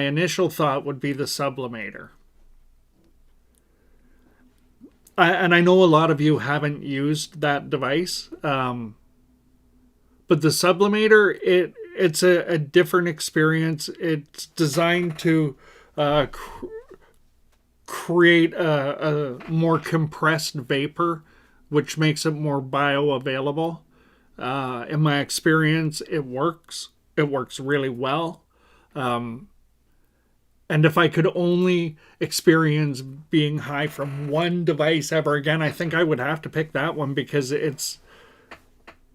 initial thought would be the sublimator. And I know a lot of you haven't used that device, but the sublimator, it's a different experience. It's designed to create a more compressed vapor which makes it more bioavailable. In my experience, it works. It works really well. And if I could only experience being high from one device ever again, I think I would have to pick that one because it's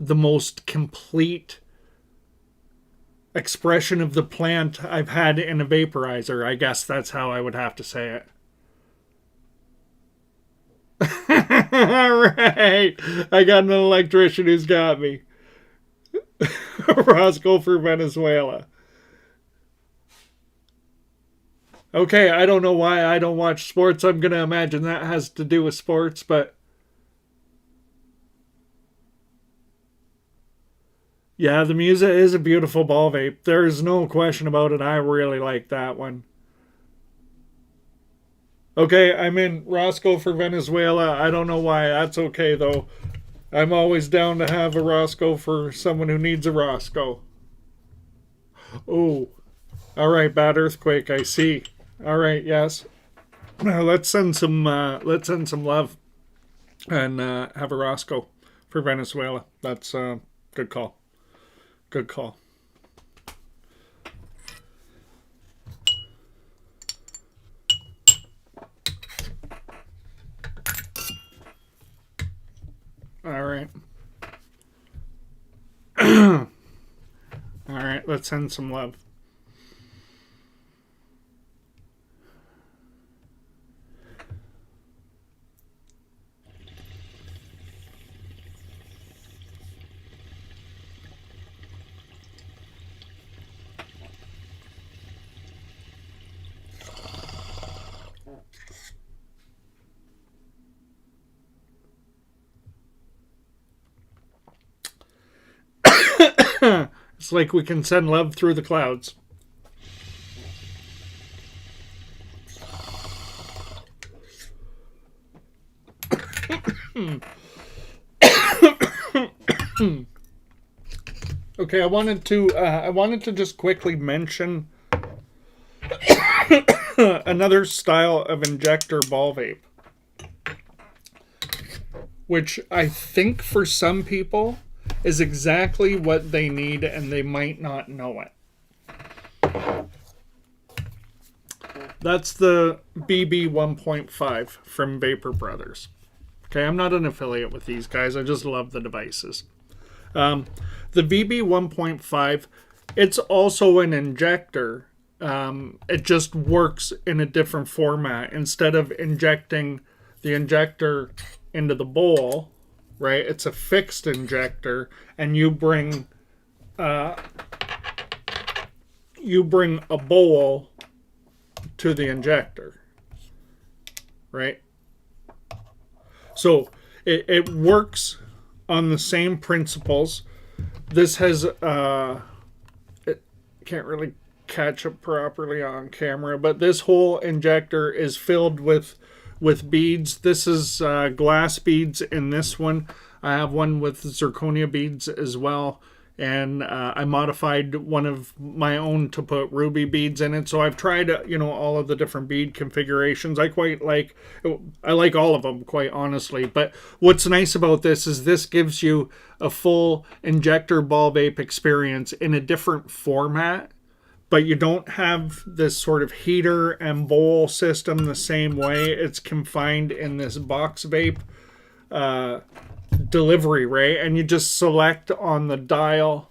the most complete expression of the plant I've had in a vaporizer. I guess that's how I would have to say it. All right. I got an electrician who's got me. Roscoe for Venezuela. Okay, I don't know why I don't watch sports. I'm going to imagine that has to do with sports, but yeah, the Musa is a beautiful ball vape. There's no question about it. I really like that one. Okay, I'm in Roscoe for Venezuela. I don't know why. That's okay, though. I'm always down to have a Roscoe for someone who needs a Roscoe. Oh, all right, bad earthquake. I see. All right, yes. Now let's send some love and have a Roscoe for Venezuela. That's good call. Good call. All right. All right, let's send some love. It's like we can send love through the clouds. Okay, I wanted to just quickly mention another style of injector ball vape, which I think for some people is exactly what they need, and they might not know it. That's the BB 1.5 from Vapor Brothers. Okay, I'm not an affiliate with these guys. I just love the devices. The VB 1.5, it's also an injector. It just works in a different format. Instead of injecting the injector into the bowl, right? It's a fixed injector, and you bring a bowl to the injector, right? So it works on the same principles. This has it can't really catch it properly on camera, but this whole injector is filled with beads. This is glass beads in this one. I have one with zirconia beads as well, and I modified one of my own to put ruby beads in it. So I've tried all of the different bead configurations. I like all of them, quite honestly. But what's nice about this is this gives you a full injector ball vape experience in a different format, but you don't have this sort of heater and bowl system the same way. It's confined in this box vape delivery, right? And you just select on the dial,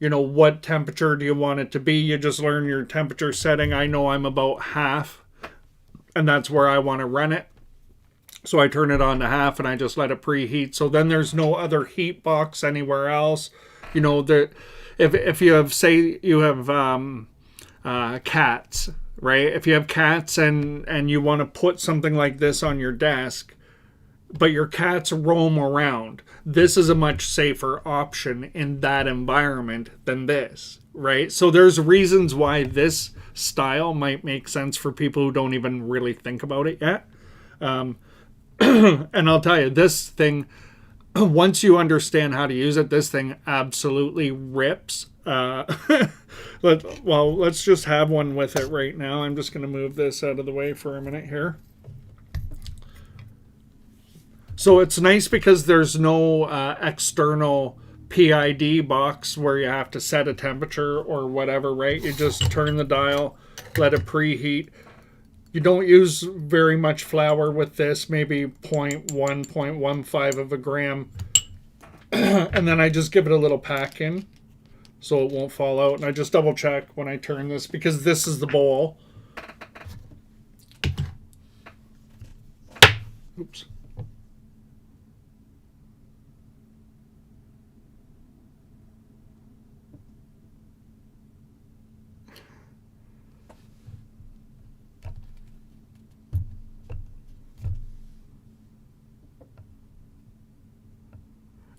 what temperature do you want it to be. You just learn your temperature setting. I know I'm about half, and that's where I want to run it. So I turn it on to half, and I just let it preheat. So then there's no other heat box anywhere else. If you have, say you have cats, right? If you have cats and you want to put something like this on your desk, but your cats roam around, this is a much safer option in that environment than this, right? So there's reasons why this style might make sense for people who don't even really think about it yet. And I'll tell you, this thing, once you understand how to use it, this thing absolutely rips. Let's just have one with it right now. I'm just going to move this out of the way for a minute here. So it's nice because there's no external PID box where you have to set a temperature or whatever, right? You just turn the dial, let it preheat. You don't use very much flour with this, maybe 0.1, 0.15 of a gram. And then I just give it a little pack in so it won't fall out. And I just double check when I turn this because this is the bowl. Oops.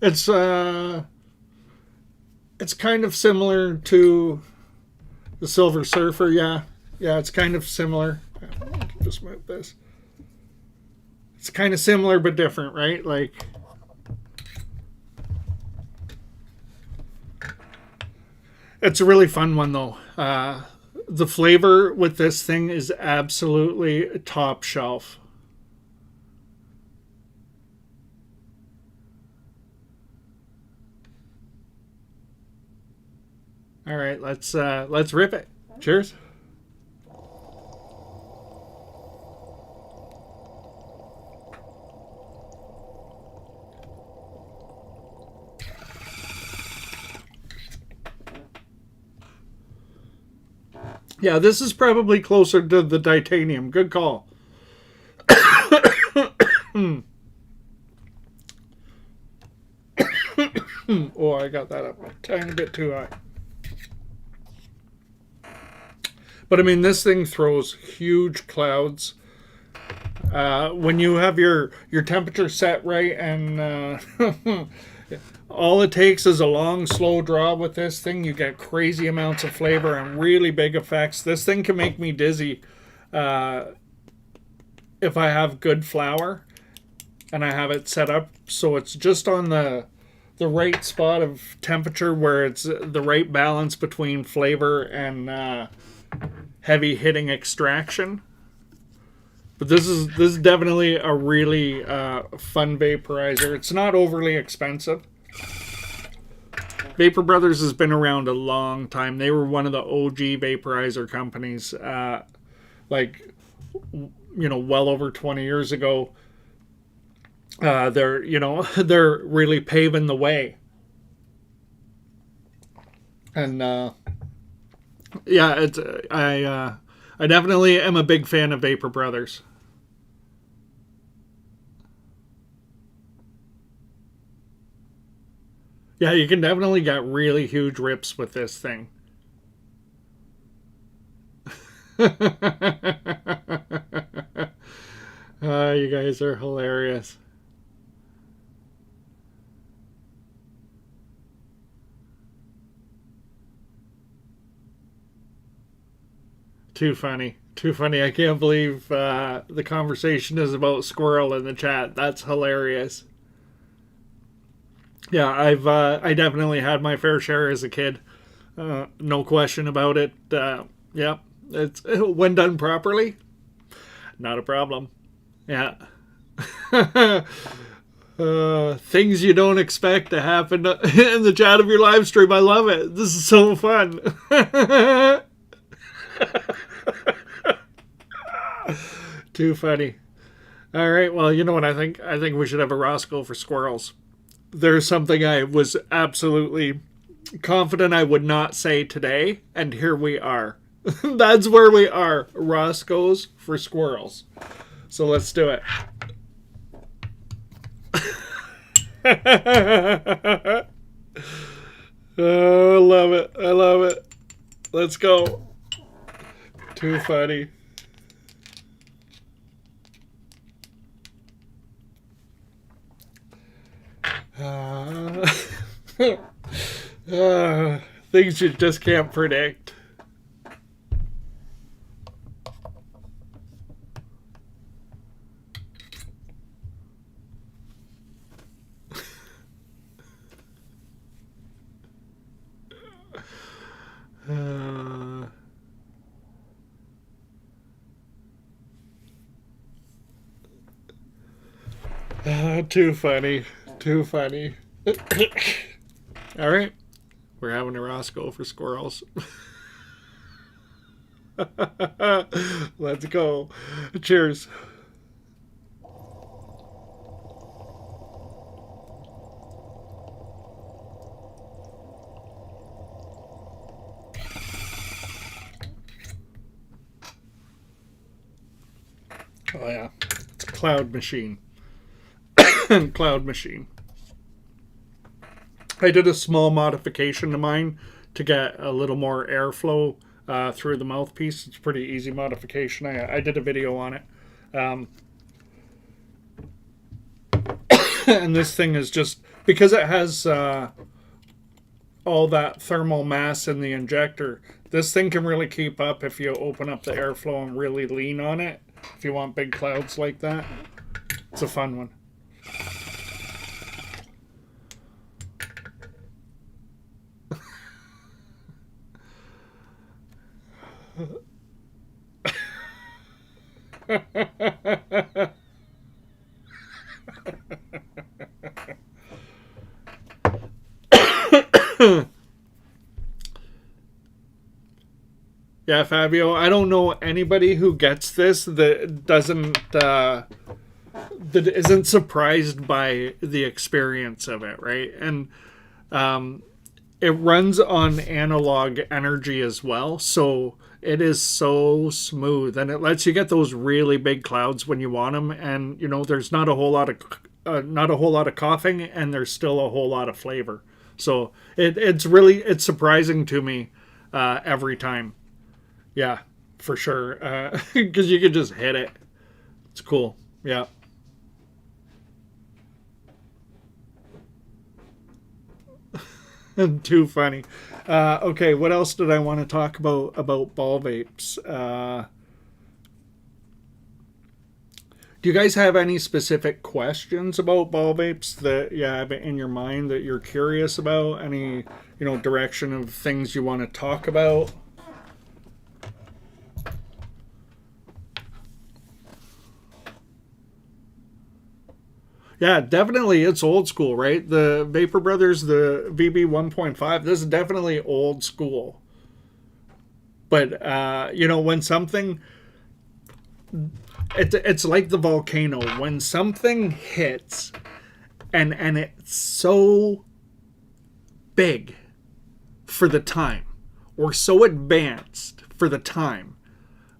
It's kind of similar to the Silver Surfer, yeah. Yeah, it's kind of similar. I can just move this. It's kind of similar but different, right? Like, it's a really fun one though. The flavor with this thing is absolutely top shelf. All right, let's rip it. Cheers. Yeah, this is probably closer to the titanium. Good call. Oh, I got that up a tiny bit too high. But I mean, this thing throws huge clouds. When you have your temperature set right, and all it takes is a long, slow draw with this thing, you get crazy amounts of flavor and really big effects. This thing can make me dizzy if I have good flour and I have it set up so it's just on the right spot of temperature where it's the right balance between flavor and heavy hitting extraction. But this is definitely a really fun vaporizer. It's not overly expensive. Vapor Brothers has been around a long time. They were one of the OG vaporizer companies, well over 20 years ago. They're really paving the way. And I definitely am a big fan of Vapor Brothers. Yeah, you can definitely get really huge rips with this thing. You guys are hilarious. Too funny. Too funny. I can't believe the conversation is about squirrel in the chat. That's hilarious. Yeah, I definitely had my fair share as a kid. No question about it. Yeah, it's when done properly, not a problem. Yeah. Things you don't expect to happen in the chat of your live stream. I love it. This is so fun. Too funny. All right. Well, you know what I think? I think we should have a Roscoe for squirrels. There's something I was absolutely confident I would not say today, and here we are. That's where we are. Roscoe's for squirrels. So let's do it. Oh, I love it. I love it. Let's go. Too funny. Things you just can't predict. Too funny. Too funny. All right. We're having a Roscoe for squirrels. Let's go. Cheers. Oh, yeah. It's a cloud machine. Cloud machine. I did a small modification to mine to get a little more airflow through the mouthpiece. It's a pretty easy modification. I did a video on it. And this thing is just, because it has all that thermal mass in the injector, this thing can really keep up if you open up the airflow and really lean on it. If you want big clouds like that, it's a fun one. Yeah, Fabio, I don't know anybody who gets this that isn't surprised by the experience of it, right? And it runs on analog energy as well, so it is so smooth, and it lets you get those really big clouds when you want them. And there's not a whole lot of coughing, and there's still a whole lot of flavor. So it's surprising to me every time. Yeah, for sure, because you can just hit it. It's cool. Yeah. Too funny. Okay, what else did I want to talk about ball vapes? Do you guys have any specific questions about ball vapes that you have in your mind that you're curious about? Any direction of things you want to talk about? Yeah, definitely it's old school, right? The Vapor Brothers, the VB 1.5, this is definitely old school. But, when something, it's like the volcano. When something hits and it's so big for the time, or so advanced for the time,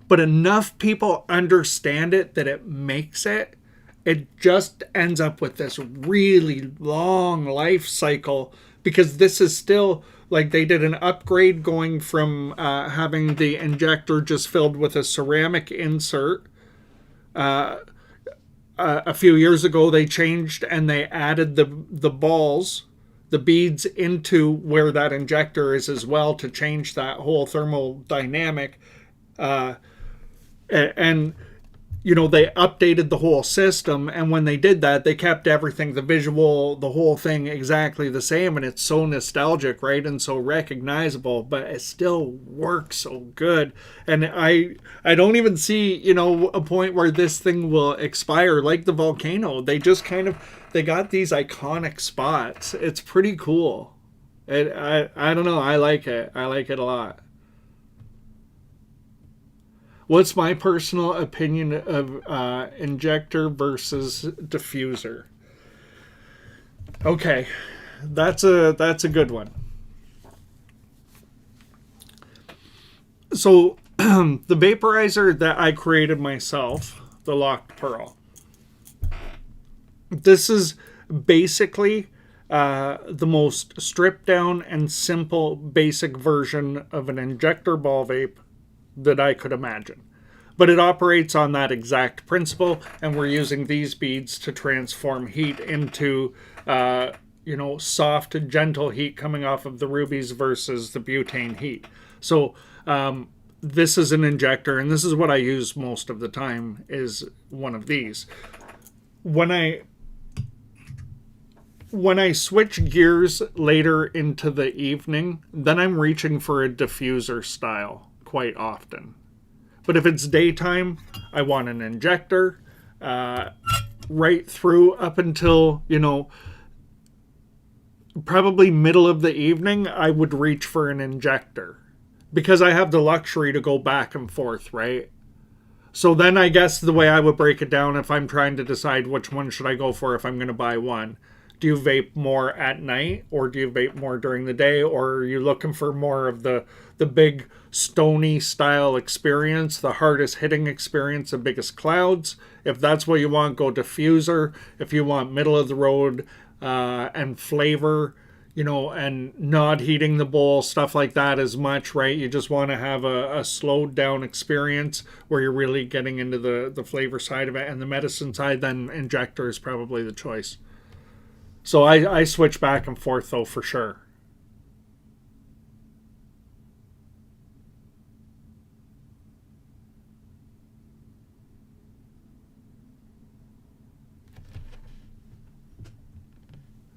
but enough people understand it that it makes it, it just ends up with this really long life cycle, because this is still, like, they did an upgrade going from having the injector just filled with a ceramic insert. A few years ago they changed and they added the balls, the beads, into where that injector is as well, to change that whole thermal dynamic. And they updated the whole system, and when they did that, they kept everything, the visual, the whole thing exactly the same, and it's so nostalgic, right, and so recognizable, but it still works so good. And I don't even see, a point where this thing will expire like the volcano. They just they got these iconic spots. It's pretty cool. I don't know, I like it a lot. What's my personal opinion of Injector versus Diffuser? Okay, that's a good one. So the vaporizer that I created myself, the Locked Pearl, this is basically the most stripped down and simple basic version of an injector ball vape that I could imagine. But it operates on that exact principle, and we're using these beads to transform heat into, soft, gentle heat coming off of the rubies versus the butane heat. So this is an injector, and this is what I use most of the time, is one of these. When I switch gears later into the evening, then I'm reaching for a diffuser style quite often. But if it's daytime, I want an injector. right through up until, probably middle of the evening, I would reach for an injector because I have the luxury to go back and forth, right? So then I guess the way I would break it down, if I'm trying to decide which one should I go for if I'm going to buy one, do you vape more at night or do you vape more during the day, or are you looking for more of the big stony style experience, the hardest hitting experience, the biggest clouds? If that's what you want, go diffuser. If you want middle of the road and flavor, and not heating the bowl, stuff like that as much, right? You just want to have a slowed down experience where you're really getting into the flavor side of it and the medicine side, then injector is probably the choice. So I switch back and forth though, for sure.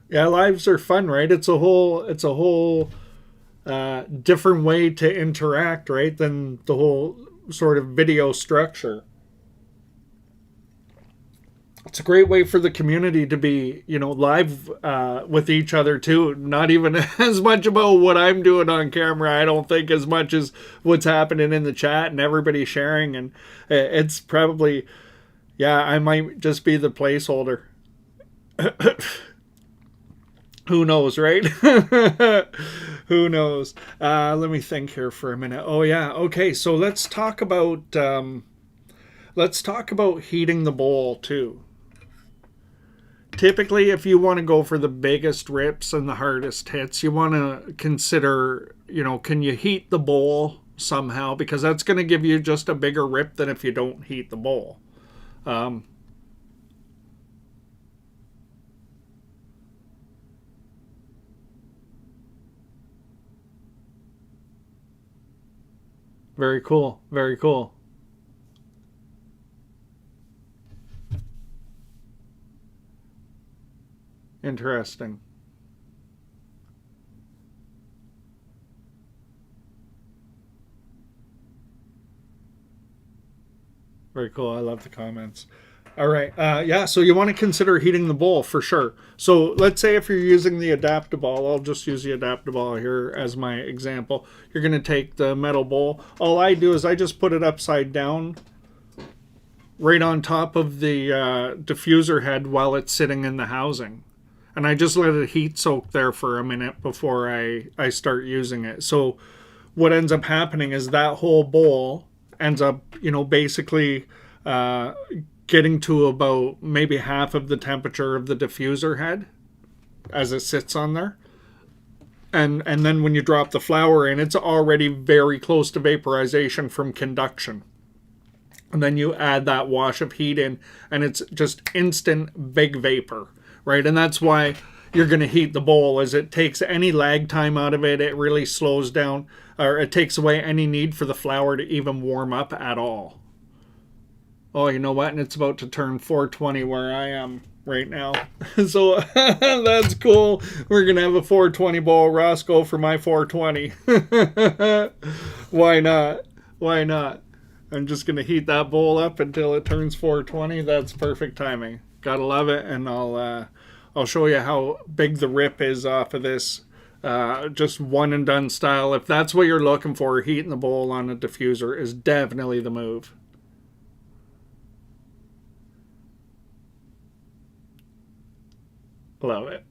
Yeah, lives are fun, right? It's a whole different way to interact, right? Than the whole sort of video structure. It's a great way for the community to be, live with each other too. Not even as much about what I'm doing on camera, I don't think, as much as what's happening in the chat and everybody sharing. And it's probably, yeah, I might just be the placeholder. Who knows, right? Who knows? Let me think here for a minute. Oh yeah, okay. So let's talk about heating the bowl too. Typically, if you want to go for the biggest rips and the hardest hits, you want to consider, can you heat the bowl somehow? Because that's going to give you just a bigger rip than if you don't heat the bowl. Very cool. Very cool. Interesting. Very cool. I love the comments. All right. Yeah, so you want to consider heating the bowl for sure. So let's say if you're using the Adaptable, I'll just use the Adaptable here as my example. You're going to take the metal bowl. All I do is I just put it upside down right on top of the diffuser head while it's sitting in the housing. And I just let it heat soak there for a minute before I start using it. So what ends up happening is that whole bowl ends up, basically getting to about maybe half of the temperature of the diffuser head as it sits on there. And then when you drop the flour in, it's already very close to vaporization from conduction. And then you add that wash of heat in, and it's just instant big vapor, right? And that's why you're going to heat the bowl, as it takes any lag time out of it. It really slows down, or it takes away any need for the flour to even warm up at all. Oh, you know what? And it's about to turn 420 where I am right now. So that's cool. We're going to have a 420 bowl. Roscoe for my 420. Why not? Why not? I'm just going to heat that bowl up until it turns 420. That's perfect timing. Gotta love it. And I'll show you how big the rip is off of this. Just one and done style. If that's what you're looking for, heating the bowl on a diffuser is definitely the move. Love it.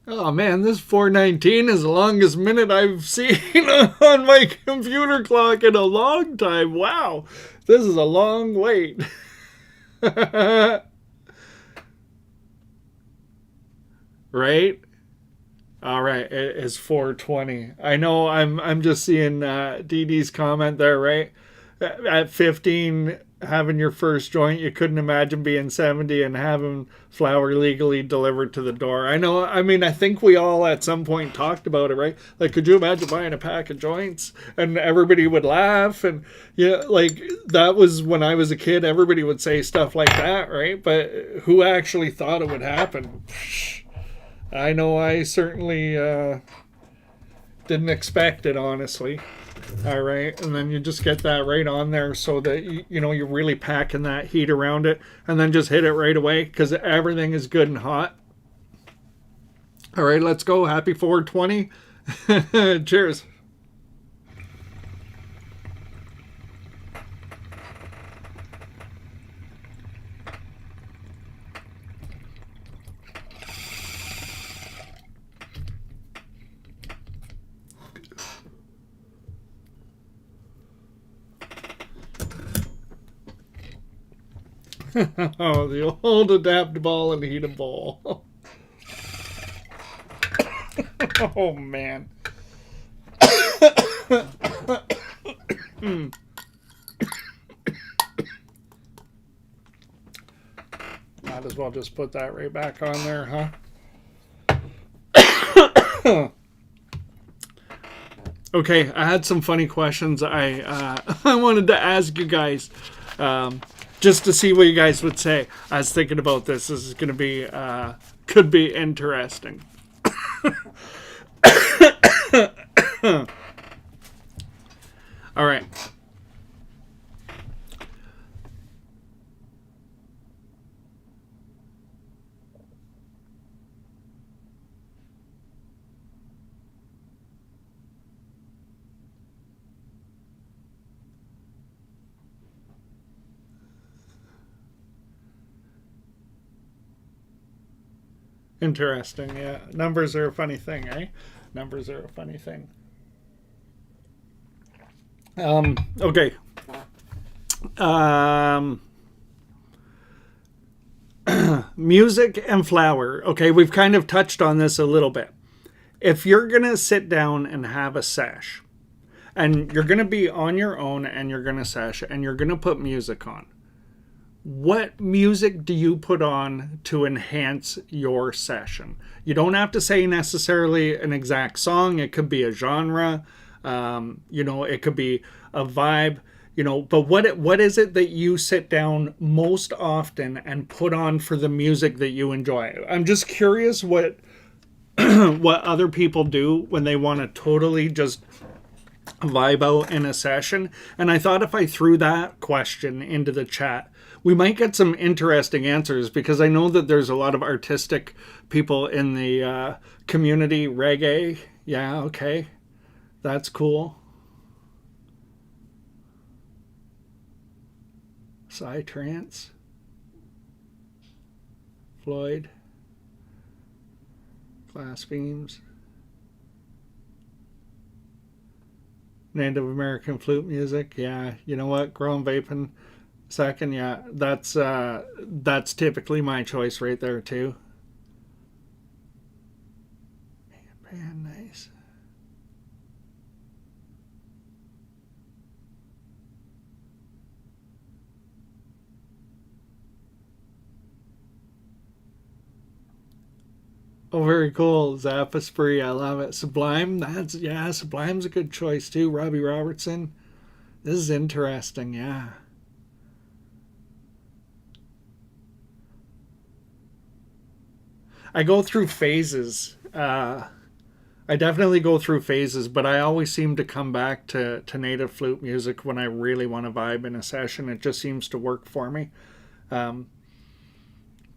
Oh man, this 419 is the longest minute I've seen on my computer clock in a long time. Wow, this is a long wait. Right? All right, it is 420. I know I'm just seeing Dee Dee's comment there, right? At 15, having your first joint, you couldn't imagine being 70 and having flour legally delivered to the door. I know, I mean, I think we all at some point talked about it, right? Like, could you imagine buying a pack of joints? And everybody would laugh. And yeah, like, that was when I was a kid, everybody would say stuff like that, right? But who actually thought it would happen? I know I certainly didn't expect it, honestly. All right, and then you just get that right on there so that you know you're really packing that heat around it, and then just hit it right away because everything is good and hot. All right, let's go. Happy 420. Cheers. Oh, the old adaptable and heatable. Oh, man. Might as well just put that right back on there, huh? Okay, I had some funny questions I I wanted to ask you guys, just to see what you guys would say. I was thinking about this. This is going to be could be interesting. All right. Interesting, yeah. Numbers are a funny thing, eh? Numbers are a funny thing. Okay. Music and flower. Okay, we've kind of touched on this a little bit. If you're going to sit down and have a sesh, and you're going to be on your own and you're going to sesh, and you're going to put music on, what music do you put on to enhance your session? You don't have to say necessarily an exact song. It could be a genre. It could be a vibe. But what is it that you sit down most often and put on for the music that you enjoy? I'm just curious what what other people do when they want to totally just vibe out in a session. And I thought if I threw that question into the chat, we might get some interesting answers, because I know that there's a lot of artistic people in the community. Reggae, yeah, okay, that's cool. Psytrance, Floyd, glass beams, Native American flute music. Yeah, you know what? Grown vaping. Second, yeah, that's typically my choice right there too. Man, nice. Oh, very cool. Zappa Spree, I love it. Sublime, Sublime's a good choice too. Robbie Robertson. This is interesting, yeah. I go through phases. I definitely go through phases, but I always seem to come back to native flute music when I really want to vibe in a session. It just seems to work for me. Um,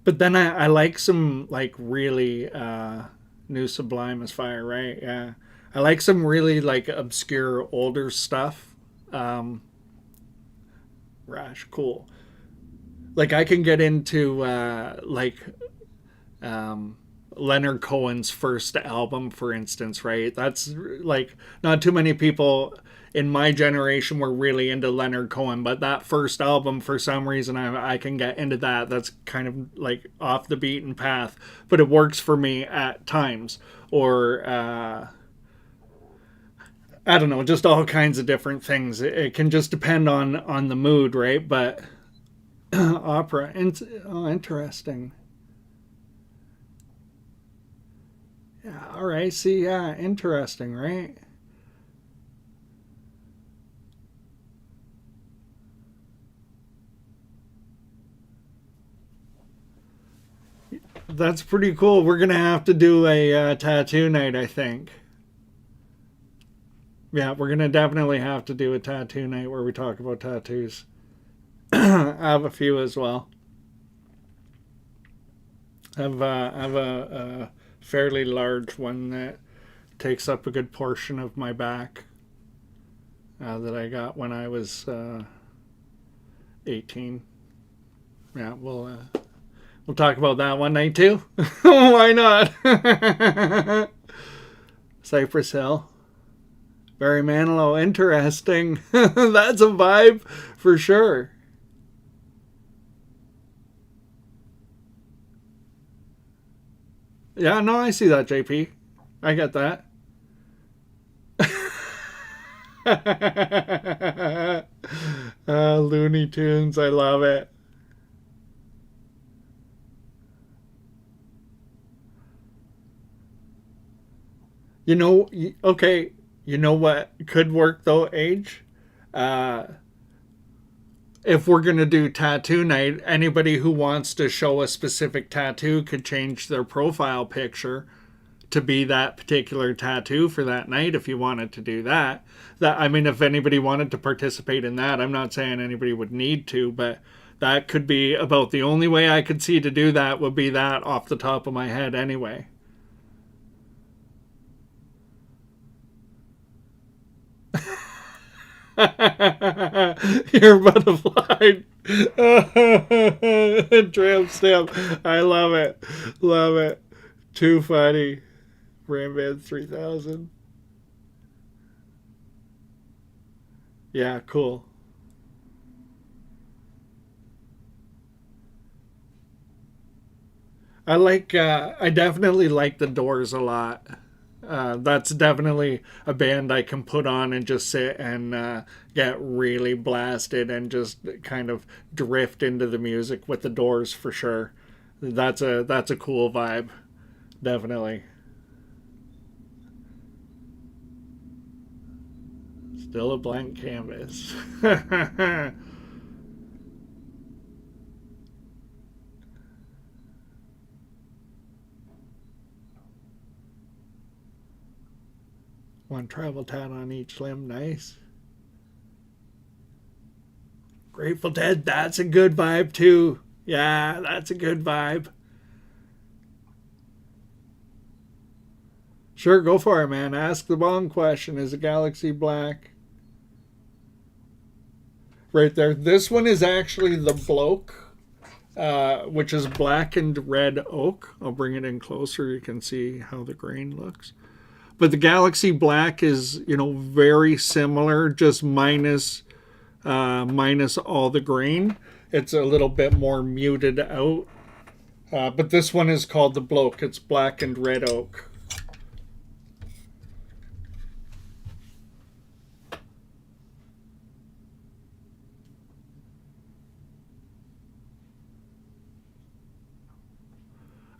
but then I like some like really new Sublime is fire, right? Yeah, I like some really like obscure older stuff. Um, Rash, cool. Like I can get into um, Leonard Cohen's first album, for instance, right? That's like not too many people in my generation were really into Leonard Cohen, but that first album, for some reason, I can get into that. That's kind of like off the beaten path, but it works for me at times. Or, I don't know, just all kinds of different things. It can just depend on the mood, right? But opera, oh, interesting. Yeah, all right. See, yeah, interesting, right? That's pretty cool. We're gonna have to do a tattoo night, I think. Yeah, we're gonna definitely have to do a tattoo night where we talk about tattoos. I have a few as well. I have a fairly large one that takes up a good portion of my back that I got when I was 18. Yeah, we'll talk about that one night too. Why not? Cypress Hill. Barry Manilow, interesting. That's a vibe for sure. Yeah, no, I see that, JP. I get that. Looney Tunes, I love it. You know, okay, you know what could work though, Age? Uh, if we're going to do tattoo night, anybody who wants to show a specific tattoo could change their profile picture to be that particular tattoo for that night if you wanted to do that. That I mean if anybody wanted to participate in that, I'm not saying anybody would need to, but that could be about the only way I could see to do that would be that off the top of my head anyway. Your butterfly tramp stamp. I love it. Love it. Too funny. Ramband 3000. Yeah, cool. I definitely like the Doors a lot. That's definitely a band I can put on and just sit and get really blasted and just kind of drift into the music with the Doors for sure. That's a cool vibe, definitely. Still a blank canvas. One travel tat on each limb, nice. Grateful Dead, that's a good vibe too. Yeah, that's a good vibe. Sure, go for it, man. Ask the Bong question. Is a galaxy black? Right there. This one is actually the bloke, which is black and red oak. I'll bring it in closer. You can see how the grain looks. But the Galaxy Black is, very similar, just minus all the grain. It's a little bit more muted out. But this one is called the Bloke. It's black and red oak.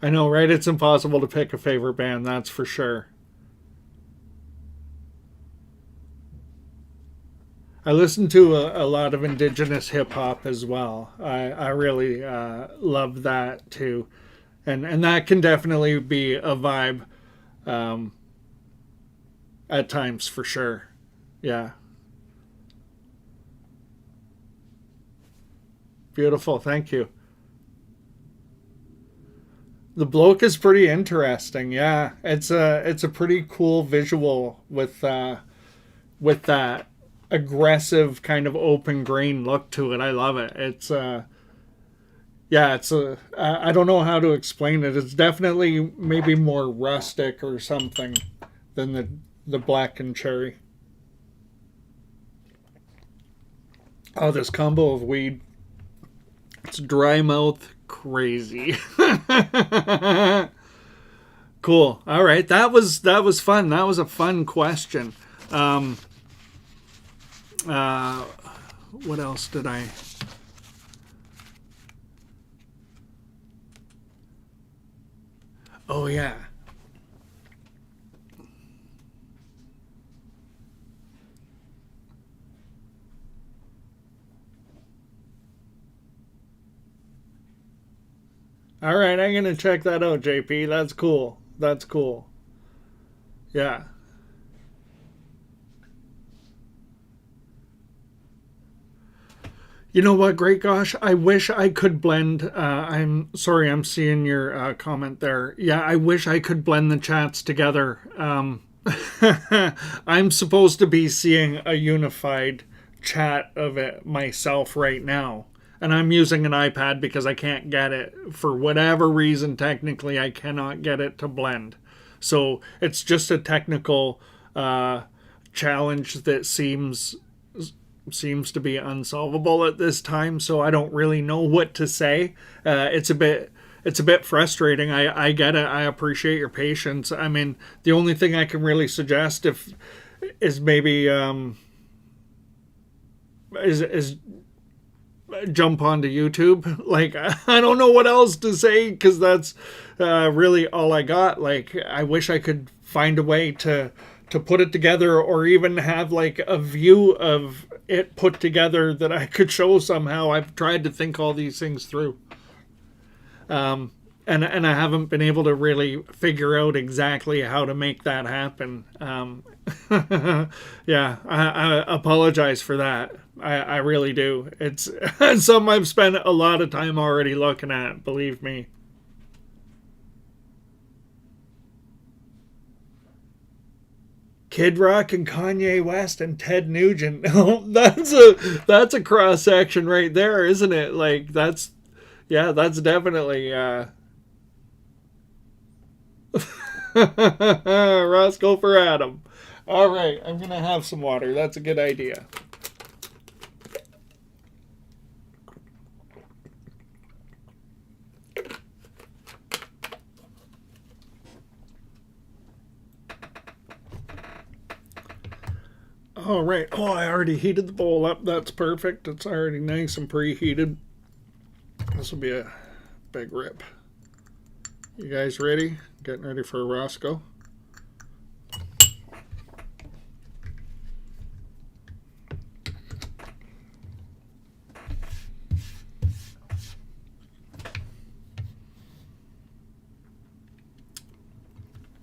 I know, right? It's impossible to pick a favorite band, that's for sure. I listen to a lot of indigenous hip hop as well. I really love that too. And that can definitely be a vibe um, at times for sure. Yeah. Beautiful. Thank you. The bloke is pretty interesting. Yeah. It's a pretty cool visual with that aggressive kind of open grain look to it. I love it. It's yeah, it's a I don't know how to explain it. It's definitely maybe more rustic or something than the black and cherry. Oh, this combo of weed. It's dry mouth crazy. Cool. All right. That was fun. That was a fun question. Um uh what else did I Oh yeah. All right, I'm gonna check that out, JP. That's cool. That's cool. Yeah. You know what, Great Gosh? I wish I could blend. I'm sorry, I'm seeing your comment there. Yeah, I wish I could blend the chats together. I'm supposed to be seeing a unified chat of it myself right now. And I'm using an iPad because I can't get it. For whatever reason, technically, I cannot get it to blend. So it's just a technical challenge that seems to be unsolvable at this time, so I don't really know what to say. It's a bit frustrating. I get it. I appreciate your patience. I mean, the only thing I can really suggest is maybe is jump onto YouTube. Like, I don't know what else to say because that's really all I got. Like, I wish I could find a way to put it together, or even have like a view of it put together that I could show somehow. I've tried to think all these things through. And I haven't been able to really figure out exactly how to make that happen. Yeah, I apologize for that. I really do. It's something I've spent a lot of time already looking at, believe me. Kid Rock and Kanye West and Ted Nugent. Oh, that's a cross section right there, isn't it? Like, that's definitely Roscoe for Adam. All right, I'm gonna have some water. That's a good idea. All right. Oh, I already heated the bowl up. That's perfect. It's already nice and preheated. This will be a big rip. You guys ready? Getting ready for a Roscoe?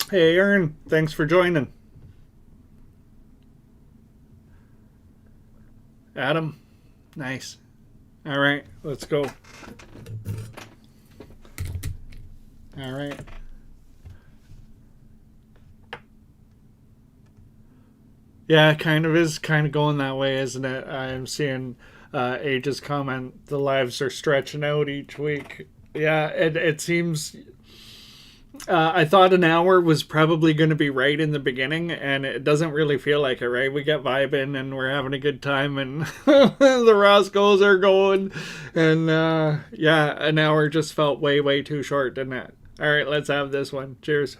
Hey, Aaron. Thanks for joining. Adam, nice. All right, let's go. All right. Yeah, it kind of is kind of going that way, isn't it? I'm seeing Age's comment, the lives are stretching out each week. Yeah, it seems... I thought an hour was probably going to be right in the beginning, and it doesn't really feel like it, right? We get vibing, and we're having a good time, and the Roscoes are going, and yeah, an hour just felt way, way too short, didn't it? All right, let's have this one. Cheers.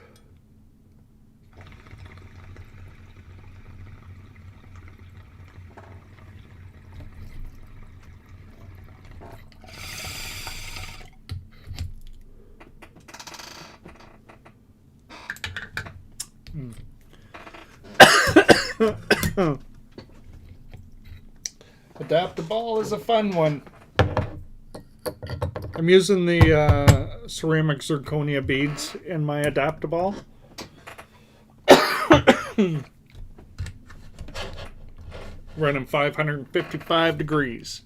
Adaptable is a fun one. I'm using the ceramic zirconia beads in my Adaptable. Running 555 degrees.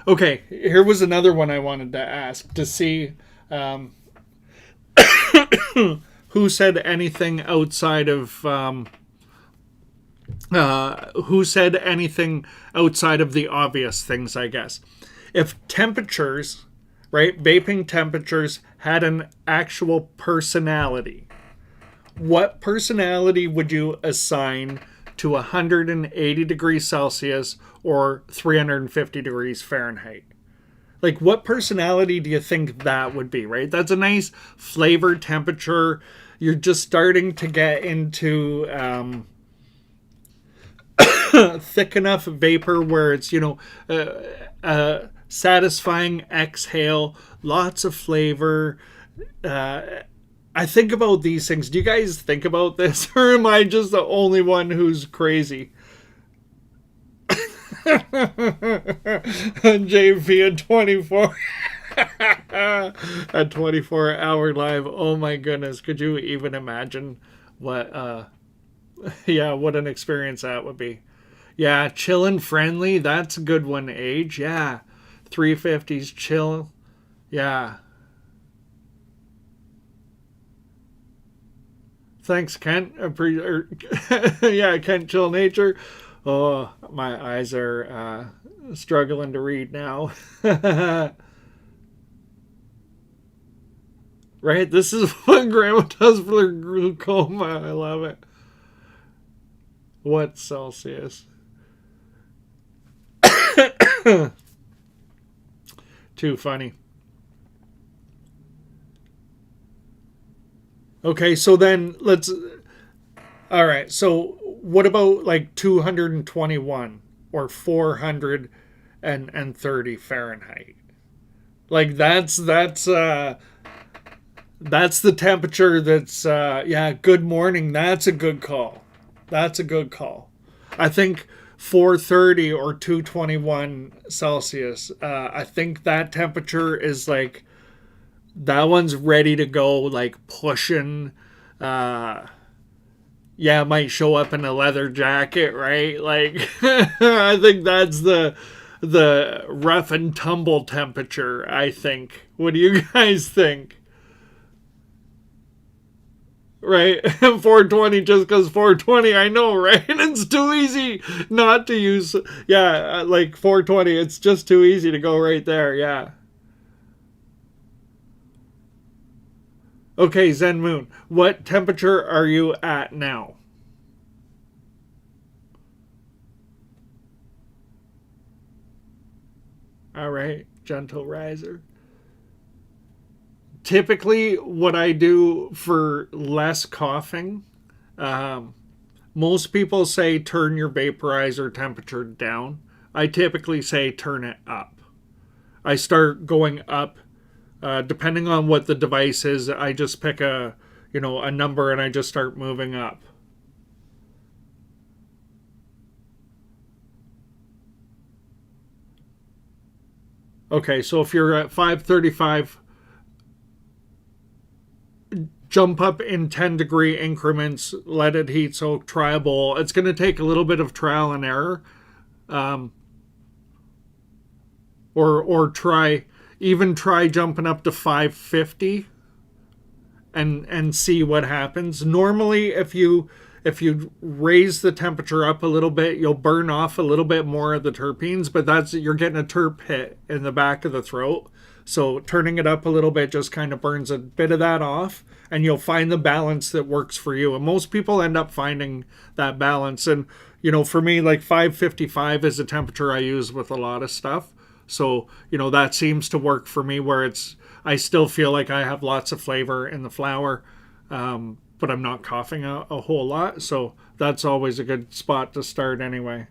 Okay, here was another one I wanted to ask to see who said anything outside of the obvious things, I guess. If temperatures, right, vaping temperatures had an actual personality, what personality would you assign to 180 degrees Celsius or 350 degrees Fahrenheit? Like, what personality do you think that would be, right? That's a nice flavor temperature. You're just starting to get into thick enough vapor where it's, satisfying exhale, lots of flavor. I think about these things. Do you guys think about this? Or am I just the only one who's crazy? JP at 24 at 24-hour live. Oh my goodness, could you even imagine what what an experience that would be? Yeah, chill and friendly. That's a good one to age. Yeah. 350s chill. Yeah. Thanks, Kent. Yeah, Kent Chill Nature. Oh, my eyes are struggling to read now. Right? This is what Grandma does for her glaucoma. I love it. What Celsius? Too funny. Okay, so then let's. All right, so what about like 221 or 430 Fahrenheit? Like that's the temperature that's yeah, good morning. That's a good call. That's a good call. I think 430 or 221 Celsius. I think that temperature is like that one's ready to go, like pushing. Yeah, might show up in a leather jacket, right? Like I think that's the rough and tumble temperature, I think. What do you guys think? Right? 420 just because 420, I know, right? It's too easy not to use. Yeah, like 420, it's just too easy to go right there. Yeah. Okay, Zen Moon, what temperature are you at now? All right, gentle riser. Typically, what I do for less coughing, um, most people say turn your vaporizer temperature down. I typically say turn it up. I start going up depending on what the device is. I just pick a number and I just start moving up. Okay, so if you're at 535, jump up in 10-degree increments, let it heat soak, try a bowl. It's going to take a little bit of trial and error. Um, or try jumping up to 550 and see what happens. Normally if you raise the temperature up a little bit, you'll burn off a little bit more of the terpenes, but that's you're getting a terp hit in the back of the throat. So turning it up a little bit just kind of burns a bit of that off, and you'll find the balance that works for you. And most people end up finding that balance. And for me, like 555 is a temperature I use with a lot of stuff. So that seems to work for me, where I still feel like I have lots of flavor in the flower, but I'm not coughing a whole lot. So that's always a good spot to start anyway.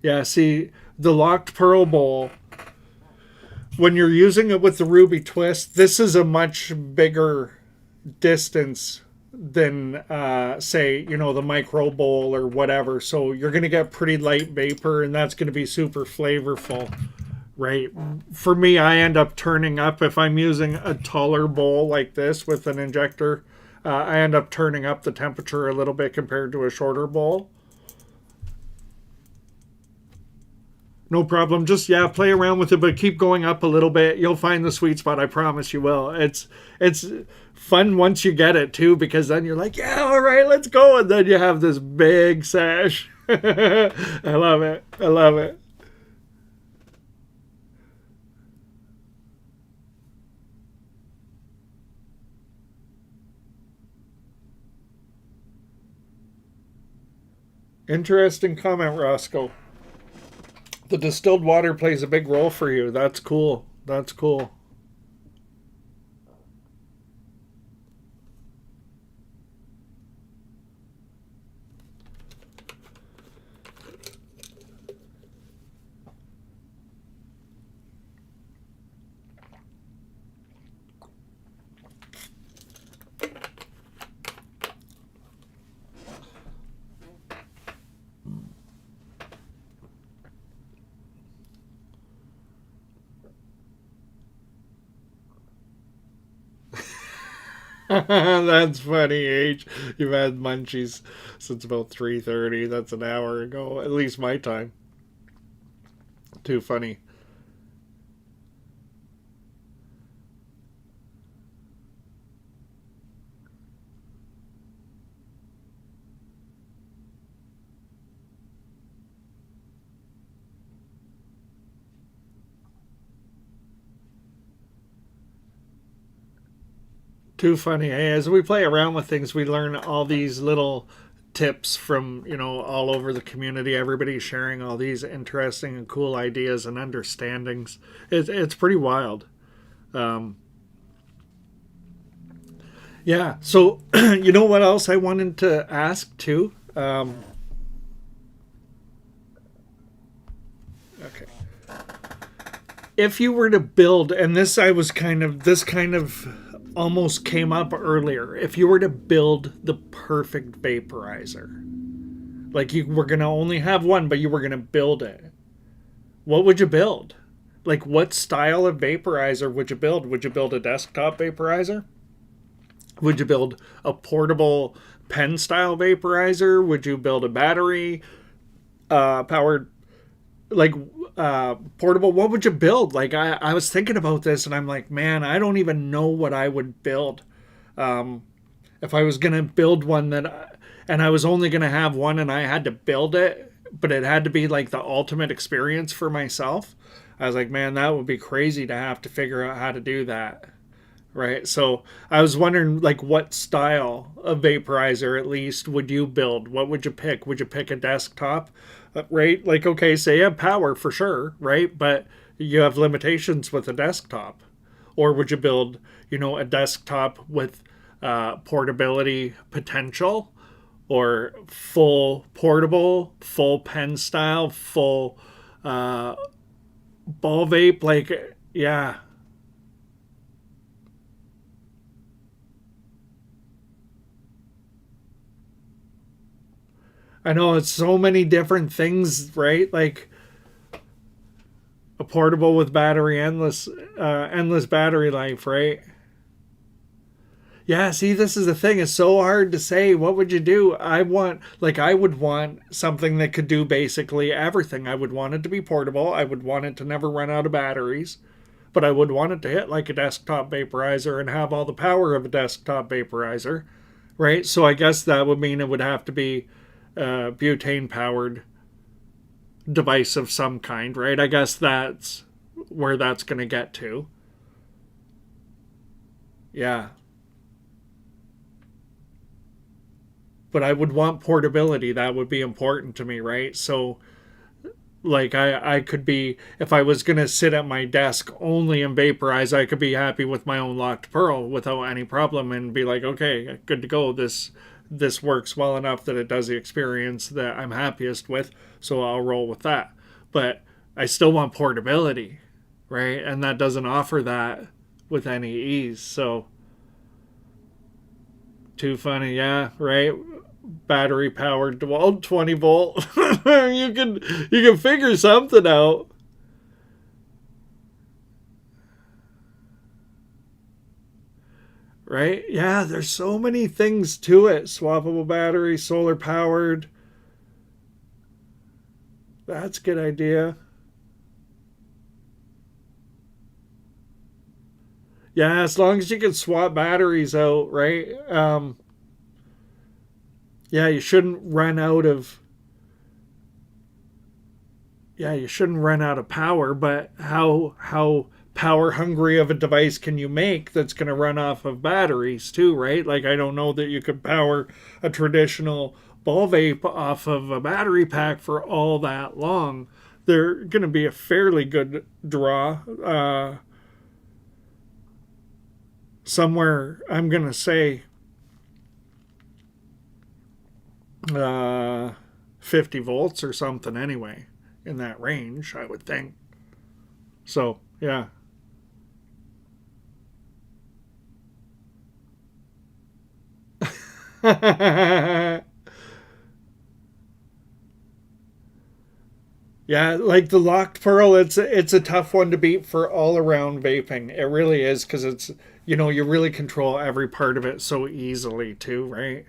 Yeah, see, the locked pearl bowl, when you're using it with the ruby twist, this is a much bigger distance than say the micro bowl or whatever. So you're going to get pretty light vapor, and that's going to be super flavorful. Right. For me, I end up turning up if I'm using a taller bowl like this with an injector. I end up turning up the temperature a little bit compared to a shorter bowl. No problem. Just play around with it, but keep going up a little bit. You'll find the sweet spot. I promise you will. It's fun once you get it too, because then you're like, yeah, all right, let's go, and then you have this big sash. I love it. I love it. Interesting comment, Roscoe. The distilled water plays a big role for you. That's cool. That's cool. That's funny, H. You've had munchies since about 3:30. That's an hour ago, at least my time. Too funny. Too funny. Hey, as we play around with things, we learn all these little tips from, all over the community. Everybody's sharing all these interesting and cool ideas and understandings. It's pretty wild. Um, yeah. So, you know what else I wanted to ask too? Okay. If you were to build, and this kind of almost came up earlier. If you were to build the perfect vaporizer, like you were going to only have one, but you were going to build it, what would you build? Like, what style of vaporizer would you build? Would you build a desktop vaporizer? Would you build a portable pen style vaporizer? Would you build a battery powered, like, portable? What would you build? Like, I was thinking about this and I'm like, man, I don't even know what I would build. If I was going to build one and I was only going to have one and I had to build it, but it had to be like the ultimate experience for myself. I was like, man, that would be crazy to have to figure out how to do that. Right. So I was wondering, like, what style of vaporizer at least would you build? What would you pick? Would you pick a desktop? Right? Like, okay, say you have power for sure, right? But you have limitations with a desktop. Or would you build, a desktop with portability potential, or full portable, full pen style, full ball vape? Like, yeah. I know it's so many different things, right? Like a portable with battery, endless battery life, right? Yeah, see, this is the thing. It's so hard to say. What would you do? I would want something that could do basically everything. I would want it to be portable. I would want it to never run out of batteries. But I would want it to hit like a desktop vaporizer and have all the power of a desktop vaporizer, right? So I guess that would mean it would have to be butane powered device of some kind, right? I guess that's where that's going to get to. Yeah. But I would want portability. That would be important to me, right? So, like, I could be, if I was going to sit at my desk only and vaporize, I could be happy with my own locked pearl without any problem and be like, okay, good to go. This works well enough that it does the experience that I'm happiest with, so I'll roll with that. But I still want portability, right? And that doesn't offer that with any ease. So, too funny, yeah, right? Battery powered, well, 20 volt. You can figure something out. Right? Yeah, there's so many things to it. Swappable battery, solar powered. That's a good idea. Yeah, as long as you can swap batteries out, right? Yeah, you shouldn't run out of power, but how power hungry of a device can you make that's going to run off of batteries too, right? Like, I don't know that you could power a traditional ball vape off of a battery pack for all that long. They're going to be a fairly good draw. Somewhere, I'm going to say, 50 volts or something anyway, in that range, I would think. So, yeah. Yeah, like the locked pearl, it's a tough one to beat for all around vaping. It really is, because you really control every part of it so easily too, right?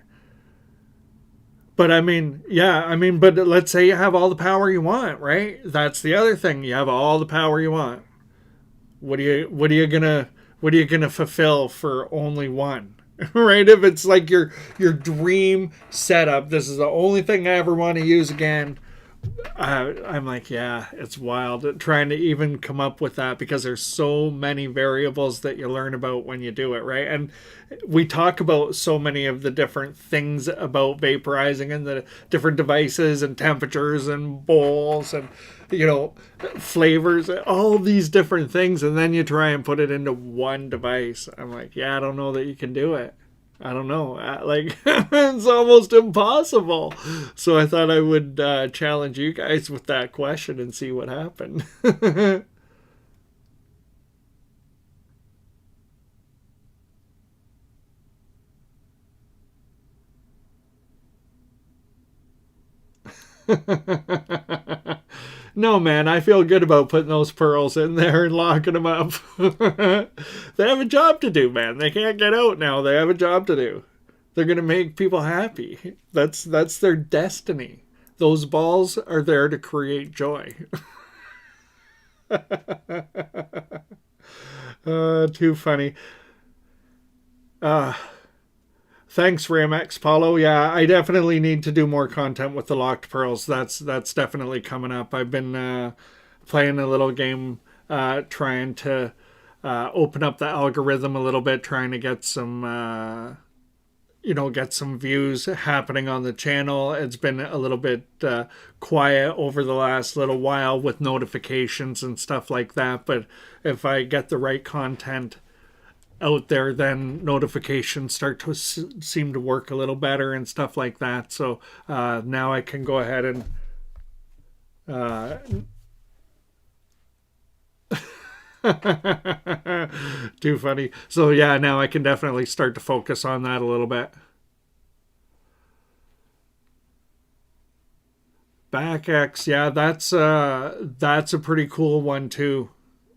But I mean, yeah, I mean, but let's say you have all the power you want, right? That's the other thing. You have all the power you want. What are you gonna fulfill for only one? Right? If it's like your dream setup, this is the only thing I ever want to use again. I'm like, yeah, it's wild trying to even come up with that because there's so many variables that you learn about when you do it, right? And we talk about so many of the different things about vaporizing and the different devices and temperatures and bowls and you know flavors, all these different things, and then you try and put it into one device. I'm like, yeah, I don't know that you can do it. I don't know. Like, it's almost impossible. So I thought I would challenge you guys with that question and see what happened. No, man, I feel good about putting those pearls in there and locking them up. They have a job to do, man. They can't get out now. They have a job to do. They're going to make people happy. That's their destiny. Those balls are there to create joy. Too funny. Uh, Thanks, Ramex Paulo. Yeah, I definitely need to do more content with the locked pearls. That's definitely coming up. I've been playing a little game, trying to open up the algorithm a little bit, trying to get some get some views happening on the channel. It's been a little bit quiet over the last little while with notifications and stuff like that. But if I get the right content out there, then notifications start to seem to work a little better and stuff like that. So now I can go ahead and uh, too funny. So yeah, now I can definitely start to focus on that a little bit. Back X, yeah, that's a pretty cool one too.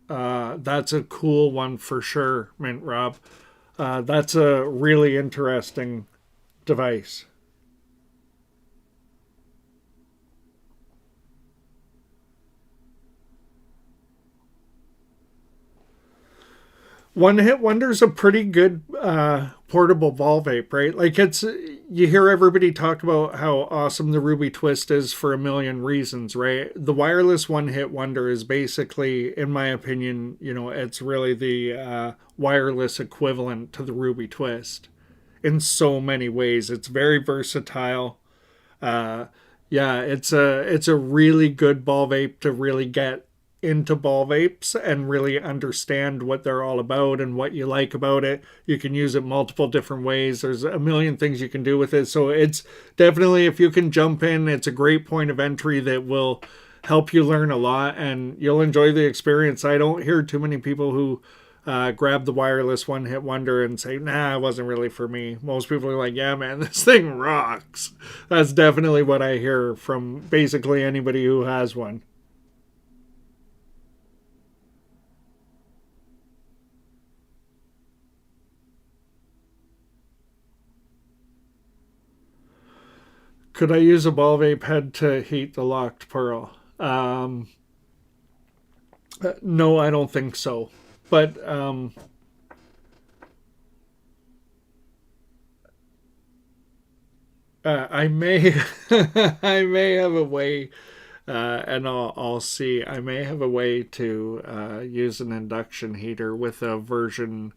That's a cool one for sure, Mint Rob. That's a really interesting device. One Hit Wonder's a pretty good portable ball vape, right? Like you hear everybody talk about how awesome the Ruby Twist is for a million reasons, right? The wireless One Hit Wonder is basically, in my opinion, it's really the wireless equivalent to the Ruby Twist in so many ways. It's very versatile. Uh, yeah, it's a really good ball vape to really get into ball vapes and really understand what they're all about and what you like about it. You can use it multiple different ways. There's a million things you can do with it. So it's definitely, if you can jump in, it's a great point of entry that will help you learn a lot and you'll enjoy the experience. I don't hear too many people who grab the wireless One Hit Wonder and say, nah, it wasn't really for me. Most people are like, yeah, man, this thing rocks. That's definitely what I hear from basically anybody who has one. Could I use a ball vape head to heat the locked pearl? No, I don't think so. But I may, I may have a way, and I'll see. I may have a way to use an induction heater with a version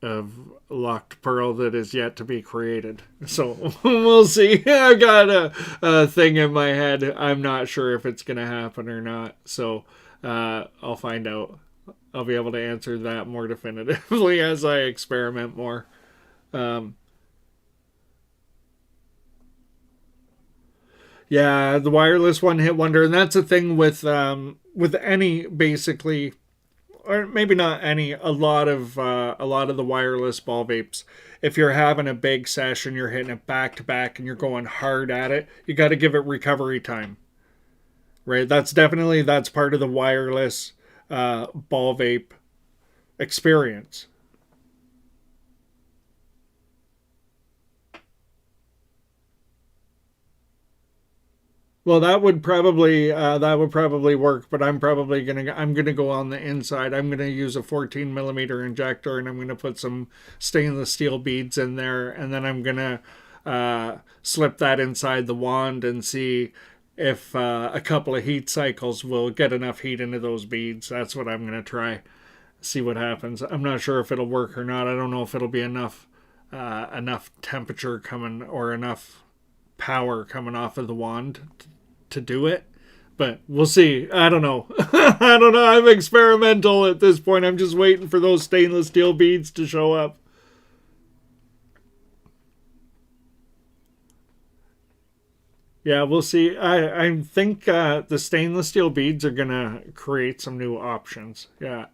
of locked pearl that is yet to be created. So we'll see. I got a thing in my head. I'm not sure if it's gonna happen or not. So I'll find out. I'll be able to answer that more definitively as I experiment more. Um, yeah, the wireless One Hit Wonder, and that's the thing with any basically, or maybe not any, a lot of the wireless ball vapes. If you're having a big session, you're hitting it back to back, and you're going hard at it, you got to give it recovery time, right? That's part of the wireless ball vape experience. Well, that would probably work, but I'm gonna go on the inside. I'm gonna use a 14 millimeter injector, and I'm gonna put some stainless steel beads in there, and then I'm gonna slip that inside the wand and see if a couple of heat cycles will get enough heat into those beads. That's what I'm gonna try. See what happens. I'm not sure if it'll work or not. I don't know if it'll be enough temperature coming or enough power coming off of the wand to do it, but we'll see. I don't know. I don't know. I'm experimental at this point. I'm just waiting for those stainless steel beads to show up. Yeah, we'll see. I think the stainless steel beads are gonna create some new options. Yeah.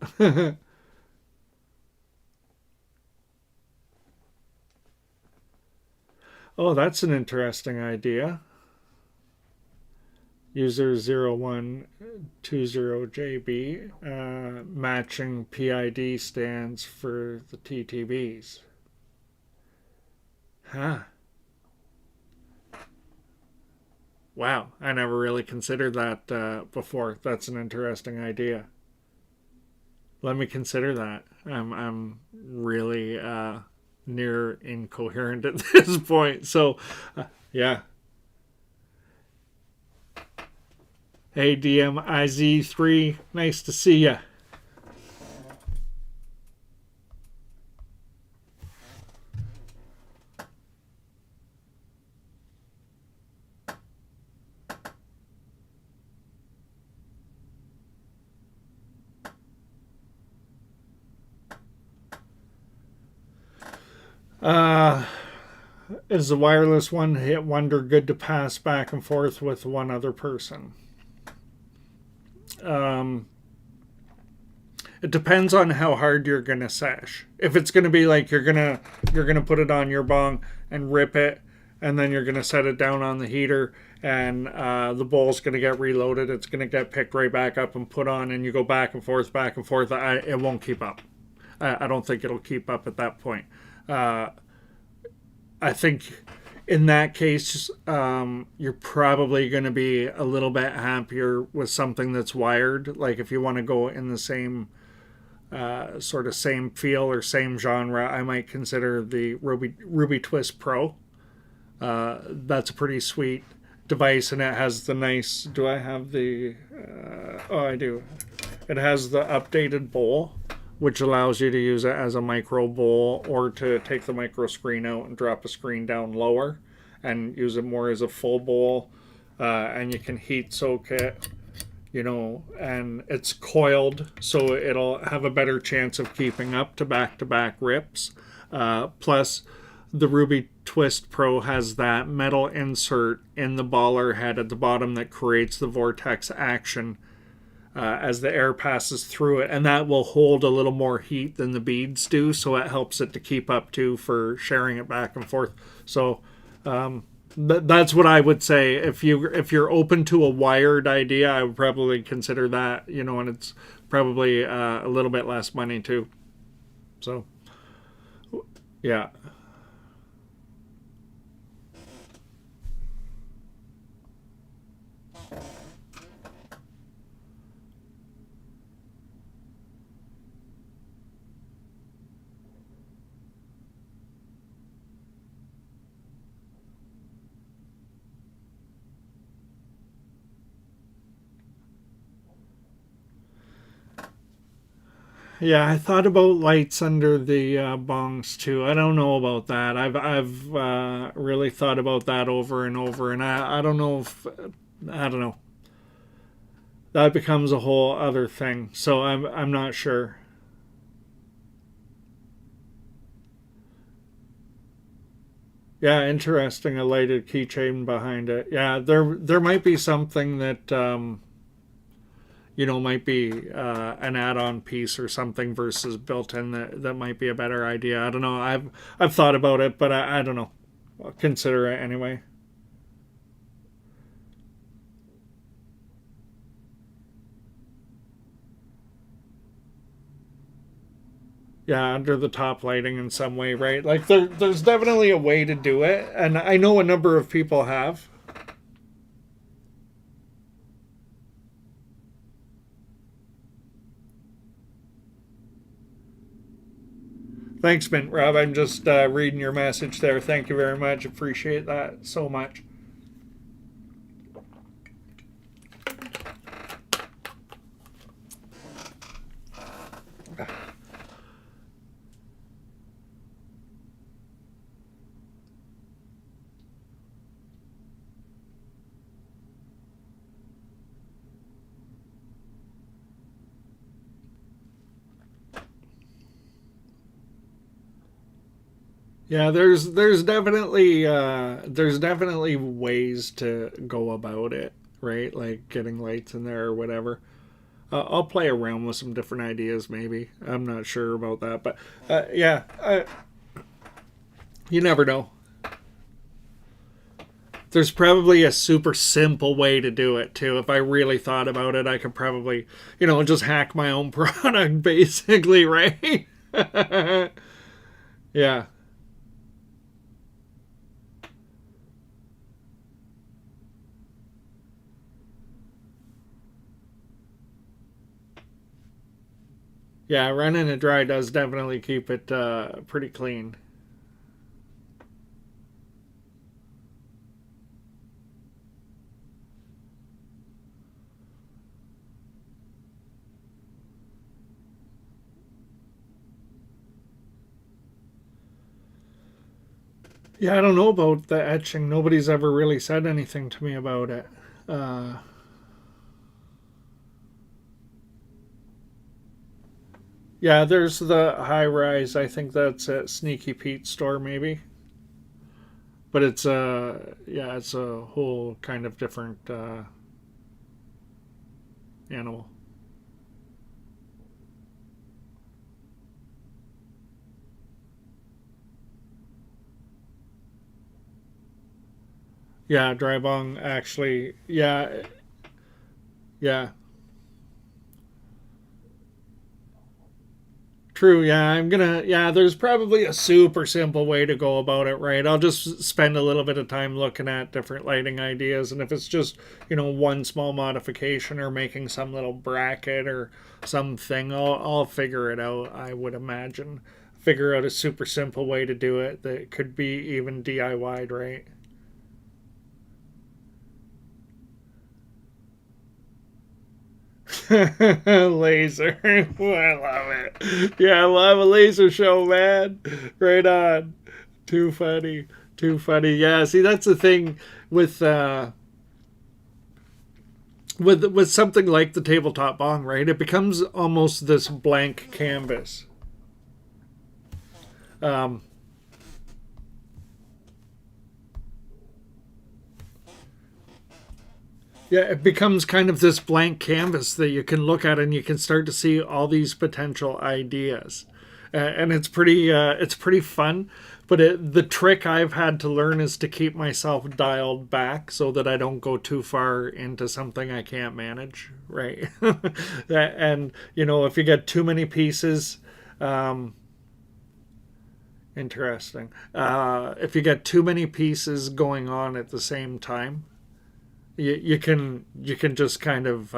Oh, that's an interesting idea. User 0120JB, matching PID stands for the TTBs. Huh. Wow, I never really considered that before. That's an interesting idea. Let me consider that. I'm really near incoherent at this point. So, yeah. Hey, DMIZ3, nice to see ya. Uh, is the wireless one hit wonder good to pass back and forth with one other person? Um, it depends on how hard you're gonna sesh. If it's gonna be like you're gonna put it on your bong and rip it, and then you're gonna set it down on the heater, and the bowl's gonna get reloaded. It's gonna get picked right back up and put on, and you go back and forth, back and forth. It won't keep up. I don't think it'll keep up at that point. Uh, I think in that case, you're probably going to be a little bit happier with something that's wired. Like if you want to go in the same sort of same feel or same genre, I might consider the Ruby Twist Pro. That's a pretty sweet device, and it has the nice. Do I have the? Oh, I do. It has the updated bowl, which allows you to use it as a micro bowl or to take the micro screen out and drop a screen down lower and use it more as a full bowl. And you can heat soak it, and it's coiled, so it'll have a better chance of keeping up to back rips. Plus, the Ruby Twist Pro has that metal insert in the baller head at the bottom that creates the vortex action as the air passes through it, and that will hold a little more heat than the beads do, so it helps it to keep up too for sharing it back and forth. So that's what I would say. If you're open to a wired idea, I would probably consider that. And it's probably a little bit less money too. So yeah. Yeah, I thought about lights under the bongs too. I don't know about that. I've really thought about that over and over, and I don't know if I don't know. That becomes a whole other thing. So I'm not sure. Yeah, interesting. A lighted keychain behind it. Yeah, there might be something that might be an add-on piece or something versus built-in that might be a better idea. I don't know. I've thought about it, but I don't know. I'll consider it anyway. Yeah, under the top lighting in some way, right? Like there's definitely a way to do it, and I know a number of people have. Thanks, Mint Rob. I'm just reading your message there. Thank you very much. Appreciate that so much. Yeah, there's definitely ways to go about it, right? Like getting lights in there or whatever. I'll play around with some different ideas, maybe. I'm not sure about that, but yeah, you never know. There's probably a super simple way to do it too. If I really thought about it, I could probably, just hack my own product, basically, right? Yeah. Yeah, running it dry does definitely keep it pretty clean. Yeah, I don't know about the etching. Nobody's ever really said anything to me about it. Uh, yeah, there's the high rise. I think that's at Sneaky Pete's store, maybe. But it's yeah, it's a whole kind of different animal. Yeah, dry bong actually. Yeah, yeah. True, yeah, yeah, there's probably a super simple way to go about it, right? I'll just spend a little bit of time looking at different lighting ideas, and if it's just, one small modification or making some little bracket or something, I'll figure it out, I would imagine. Figure out a super simple way to do it that could be even DIY'd, right? Laser. I love it. Yeah, I love a laser show, man. Right on. Too funny. Too funny. Yeah, see that's the thing with with something like the tabletop bong, right? It becomes almost this blank canvas. Um, yeah, it becomes kind of this blank canvas that you can look at and you can start to see all these potential ideas. And it's pretty fun. But the trick I've had to learn is to keep myself dialed back so that I don't go too far into something I can't manage, right? And if you get too many pieces, um, interesting. If you get too many pieces going on at the same time, you can just kind of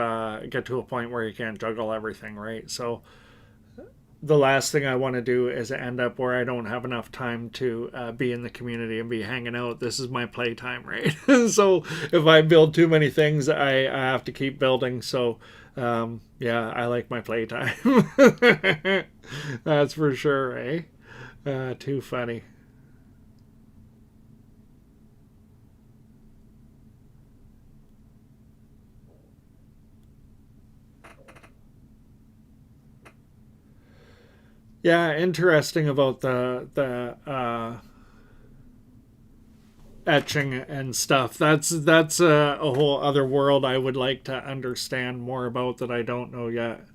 get to a point where you can't juggle everything, right? So the last thing I want to do is end up where I don't have enough time to be in the community and be hanging out. This is my playtime, right? So if I build too many things, I have to keep building. So yeah, I like my playtime. That's for sure, eh? Too funny. Yeah, interesting about the etching and stuff. That's a whole other world I would like to understand more about that I don't know yet.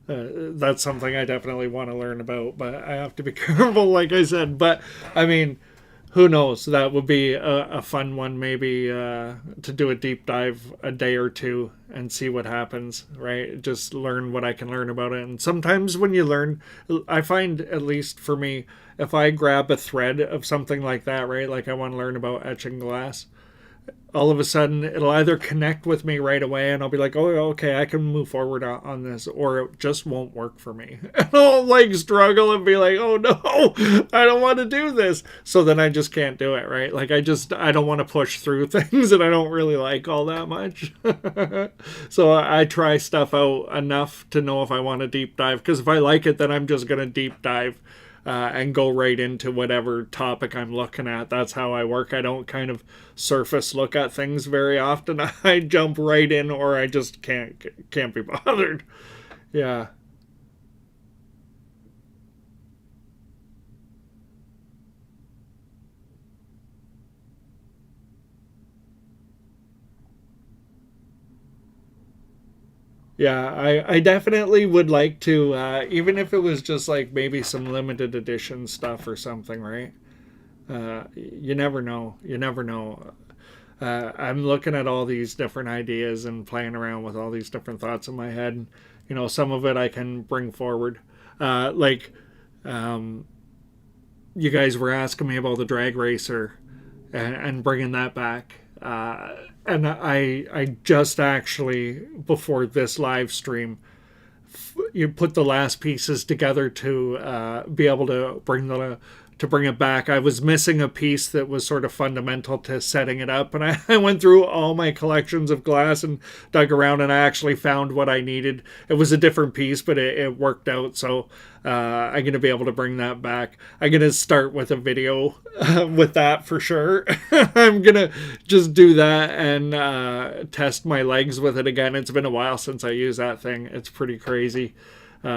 That's something I definitely want to learn about, but I have to be careful, like I said. But I mean, who knows? That would be a fun one, maybe to do a deep dive a day or two and see what happens. Right? Just learn what I can learn about it. And sometimes when you learn, I find at least for me, if I grab a thread of something like that, right? Like I want to learn about etching glass. all of a sudden it'll either connect with me right away and I'll be like, oh, okay, I can move forward on this, or it just won't work for me. And I'll like struggle and be like, oh no, I don't want to do this. So then I just can't do it, right? Like I don't want to push through things that I don't really like all that much. So I try stuff out enough to know if I want to deep dive, because if I like it, then I'm just going to deep dive. And go right into whatever topic I'm looking at. That's how I work. I don't kind of surface look at things very often. I jump right in, or I just can't be bothered. Yeah. Yeah, I definitely would like to, even if it was just like maybe some limited edition stuff or something, right? You never know. You never know. I'm looking at all these different ideas and playing around with all these different thoughts in my head. And, some of it I can bring forward. Like, you guys were asking me about the drag racer and bringing that back. And I just actually, before this live stream, you put the last pieces together to be able to bring it back. I was missing a piece that was sort of fundamental to setting it up, and I went through all my collections of glass and dug around, and I actually found what I needed. It was a different piece, but it worked out, so I'm going to be able to bring that back. I'm going to start with a video with that for sure. I'm going to just do that and test my legs with it again. It's been a while since I used that thing. It's pretty crazy.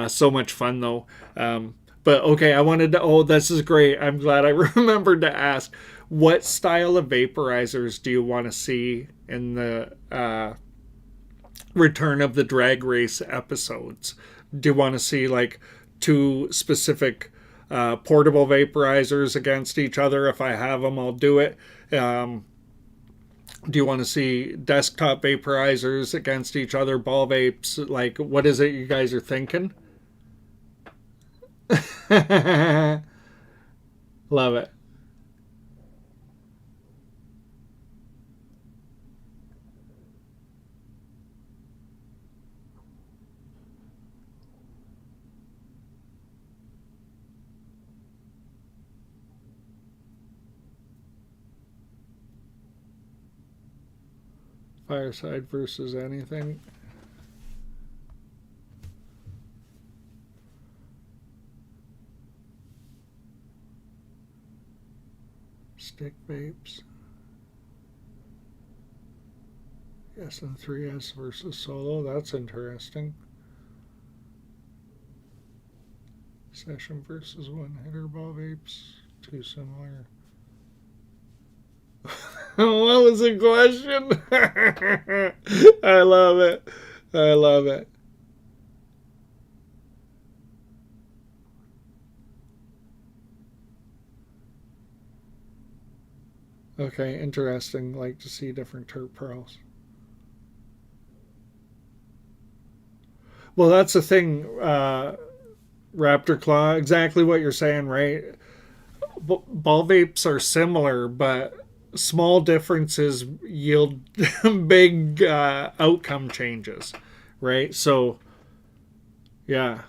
So much fun, though. But okay, I wanted to, this is great. I'm glad I remembered to ask, what style of vaporizers do you want to see in the Return of the Drag Race episodes? Do you want to see like two specific portable vaporizers against each other? If I have them, I'll do it. Do you want to see desktop vaporizers against each other, ball vapes? Like, what is it you guys are thinking? Love it. Fireside versus anything. Stick vapes. SN3S versus solo. That's interesting. Session versus one hitter ball vapes. Too similar. What was the question? I love it. I love it. Okay, interesting. Like to see different terp pearls. Well, that's the thing, Raptor Claw. Exactly what you're saying, right? Ball vapes are similar, but small differences yield big outcome changes, right? So, yeah.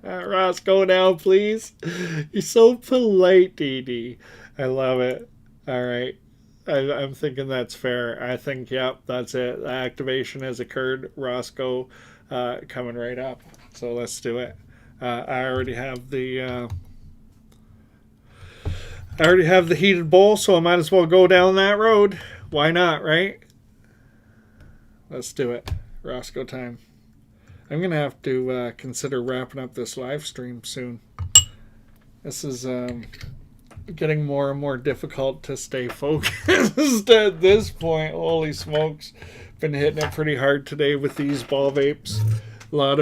Ross, go now, please. You're so polite, Dee. I love it. All right. I'm thinking that's fair. I think, yep, that's it. The activation has occurred. Roscoe coming right up. So let's do it. I already have the heated bowl, so I might as well go down that road. Why not, right? Let's do it. Roscoe time. I'm going to have to consider wrapping up this live stream soon. This is getting more and more difficult to stay focused at this point. Holy smokes. Been hitting it pretty hard today with these ball vapes. A lot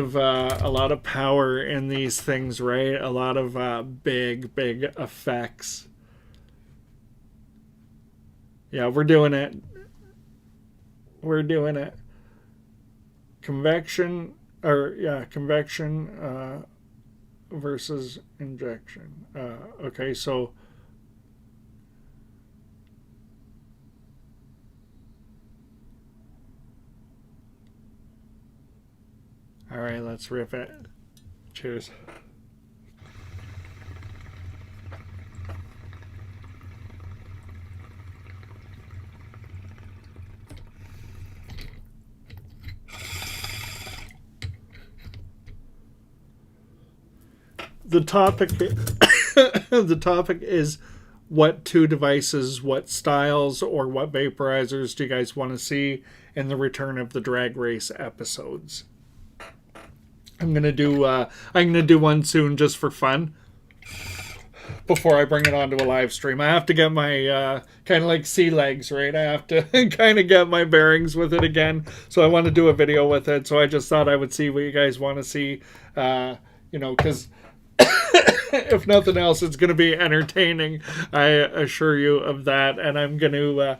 of power in these things, right? A lot of big effects. Yeah, we're doing it. We're doing it. Convection, or yeah, convection versus injection. Okay, so all right, let's rip it. Cheers. The topic the topic is what two devices, what styles, or what vaporizers do you guys want to see in the return of the drag race episodes? I'm gonna do one soon just for fun before I bring it onto a live stream. I have to get my kind of like sea legs, right? I have to kind of get my bearings with it again. So I want to do a video with it. So I just thought I would see what you guys want to see. Because if nothing else, it's going to be entertaining. I assure you of that. And I'm going to,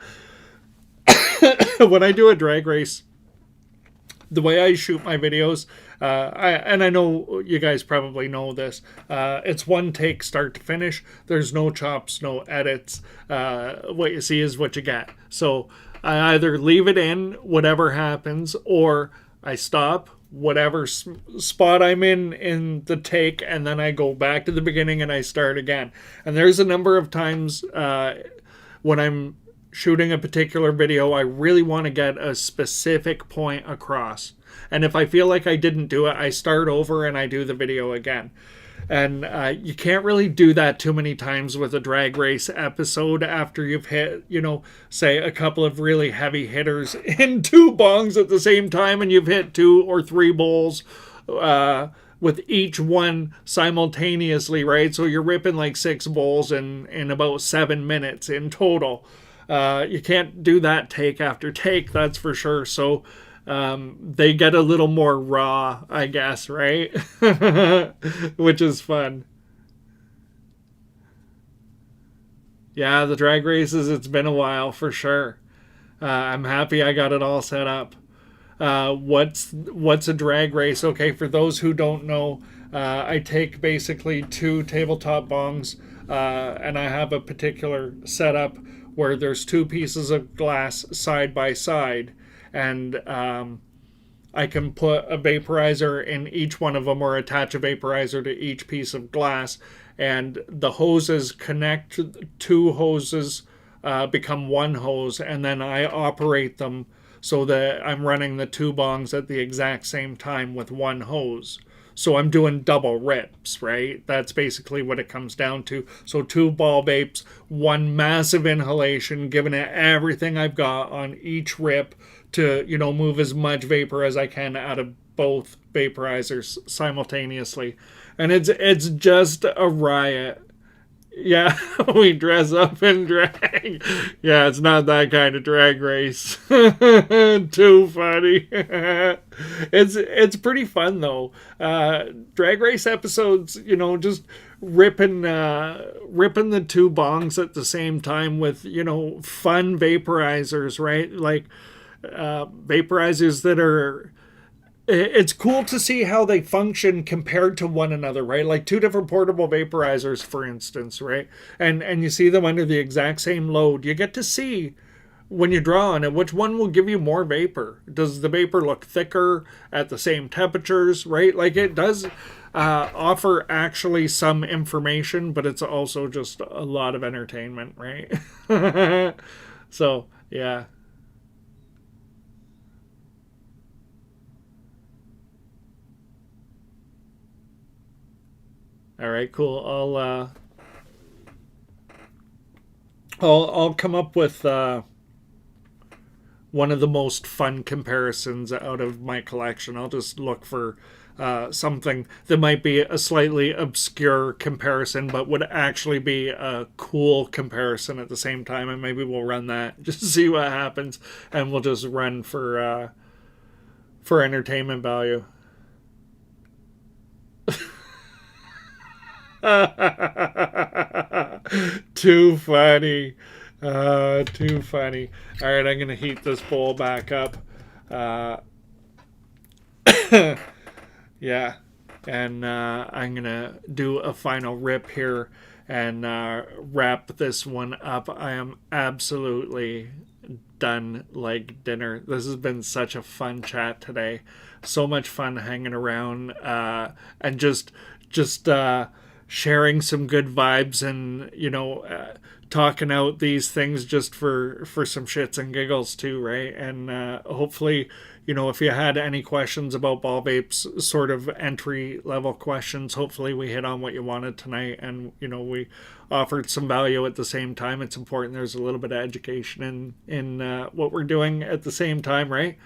when I do a drag race, the way I shoot my videos, I know you guys probably know this. It's one take, start to finish. There's no chops, no edits. What you see is what you get. So I either leave it in, whatever happens, or I stop, whatever spot I'm in the take, and then I go back to the beginning and I start again. And there's a number of times when I'm shooting a particular video, I really want to get a specific point across. And if I feel like I didn't do it, I start over and I do the video again. And you can't really do that too many times with a drag race episode after you've hit, say a couple of really heavy hitters in two bongs at the same time, and you've hit 2 or 3 bowls with each one simultaneously, right? So you're ripping like 6 bowls in about 7 minutes in total. You can't do that take after take, that's for sure. So they get a little more raw, I guess, right? Which is fun. Yeah, the drag races, it's been a while for sure. I'm happy I got it all set up. What's a drag race? Okay, for those who don't know, I take basically 2 tabletop bongs, and I have a particular setup where there's 2 pieces of glass side by side, and I can put a vaporizer in each one of them or attach a vaporizer to each piece of glass, and the hoses connect. 2 hoses become one hose, and then I operate them so that I'm running the 2 bongs at the exact same time with one hose. So I'm doing double rips, right? That's basically what it comes down to. So 2 ball vapes, 1 massive inhalation, giving it everything I've got on each rip to, move as much vapor as I can out of both vaporizers simultaneously. And it's just a riot. Yeah, we dress up in drag. Yeah, it's not that kind of drag race. Too funny. It's pretty fun though. Drag race episodes, just ripping the 2 bongs at the same time with fun vaporizers, right? Like vaporizers that are. It's cool to see how they function compared to one another, right? Like 2 different portable vaporizers, for instance, right? And you see them under the exact same load. You get to see when you draw on it which one will give you more vapor. Does the vapor look thicker at the same temperatures, right? Like it does offer actually some information, but it's also just a lot of entertainment, right? So, yeah. All right, cool. I'll come up with one of the most fun comparisons out of my collection. I'll just look for something that might be a slightly obscure comparison, but would actually be a cool comparison at the same time, and maybe we'll run that just to see what happens, and we'll just run for entertainment value. Too funny. Too funny. All right, I'm gonna heat this bowl back up. Yeah, and I'm gonna do a final rip here and wrap this one up. I am absolutely done like dinner. This has been such a fun chat today. So much fun hanging around and just sharing some good vibes and talking out these things just for some shits and giggles too, right? And hopefully, if you had any questions about ball vapes, sort of entry level questions, hopefully we hit on what you wanted tonight, and we offered some value at the same time. It's important there's a little bit of education in what we're doing at the same time, right?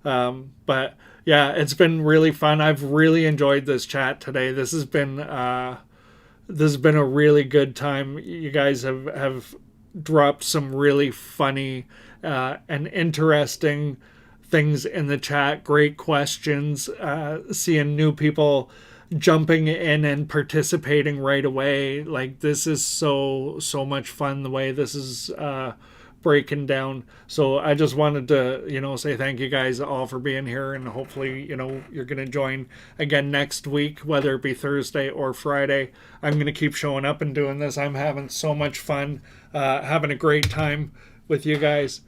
But yeah, it's been really fun. I've really enjoyed this chat today. This has been a really good time. You guys have dropped some really funny and interesting things in the chat. Great questions. Seeing new people jumping in and participating right away. Like, this is so much fun the way this is breaking down. So I just wanted to say thank you guys all for being here, and hopefully you're gonna join again next week, whether it be Thursday or Friday. I'm gonna keep showing up and doing this. I'm having so much fun, having a great time with you guys.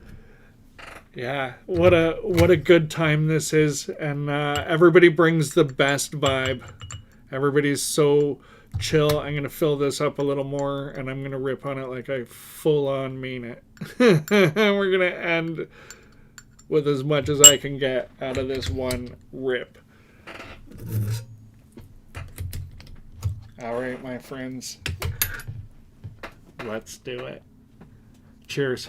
Yeah, what a good time this is, and everybody brings the best vibe. Everybody's so chill. I'm gonna fill this up a little more, and I'm gonna rip on it like I full on mean it. We're gonna end with as much as I can get out of this one rip. All right, my friends, let's do it. Cheers.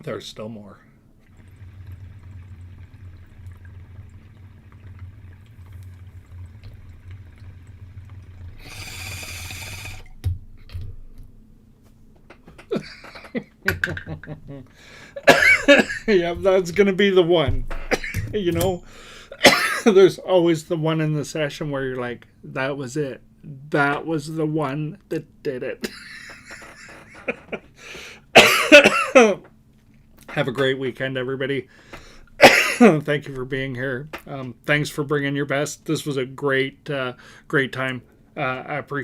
There's still more. Yeah, that's gonna be the one. There's always the one in the session where you're like, that was it. That was the one that did it. Have a great weekend, everybody. Thank you for being here. Thanks for bringing your best. This was a great time. I appreciate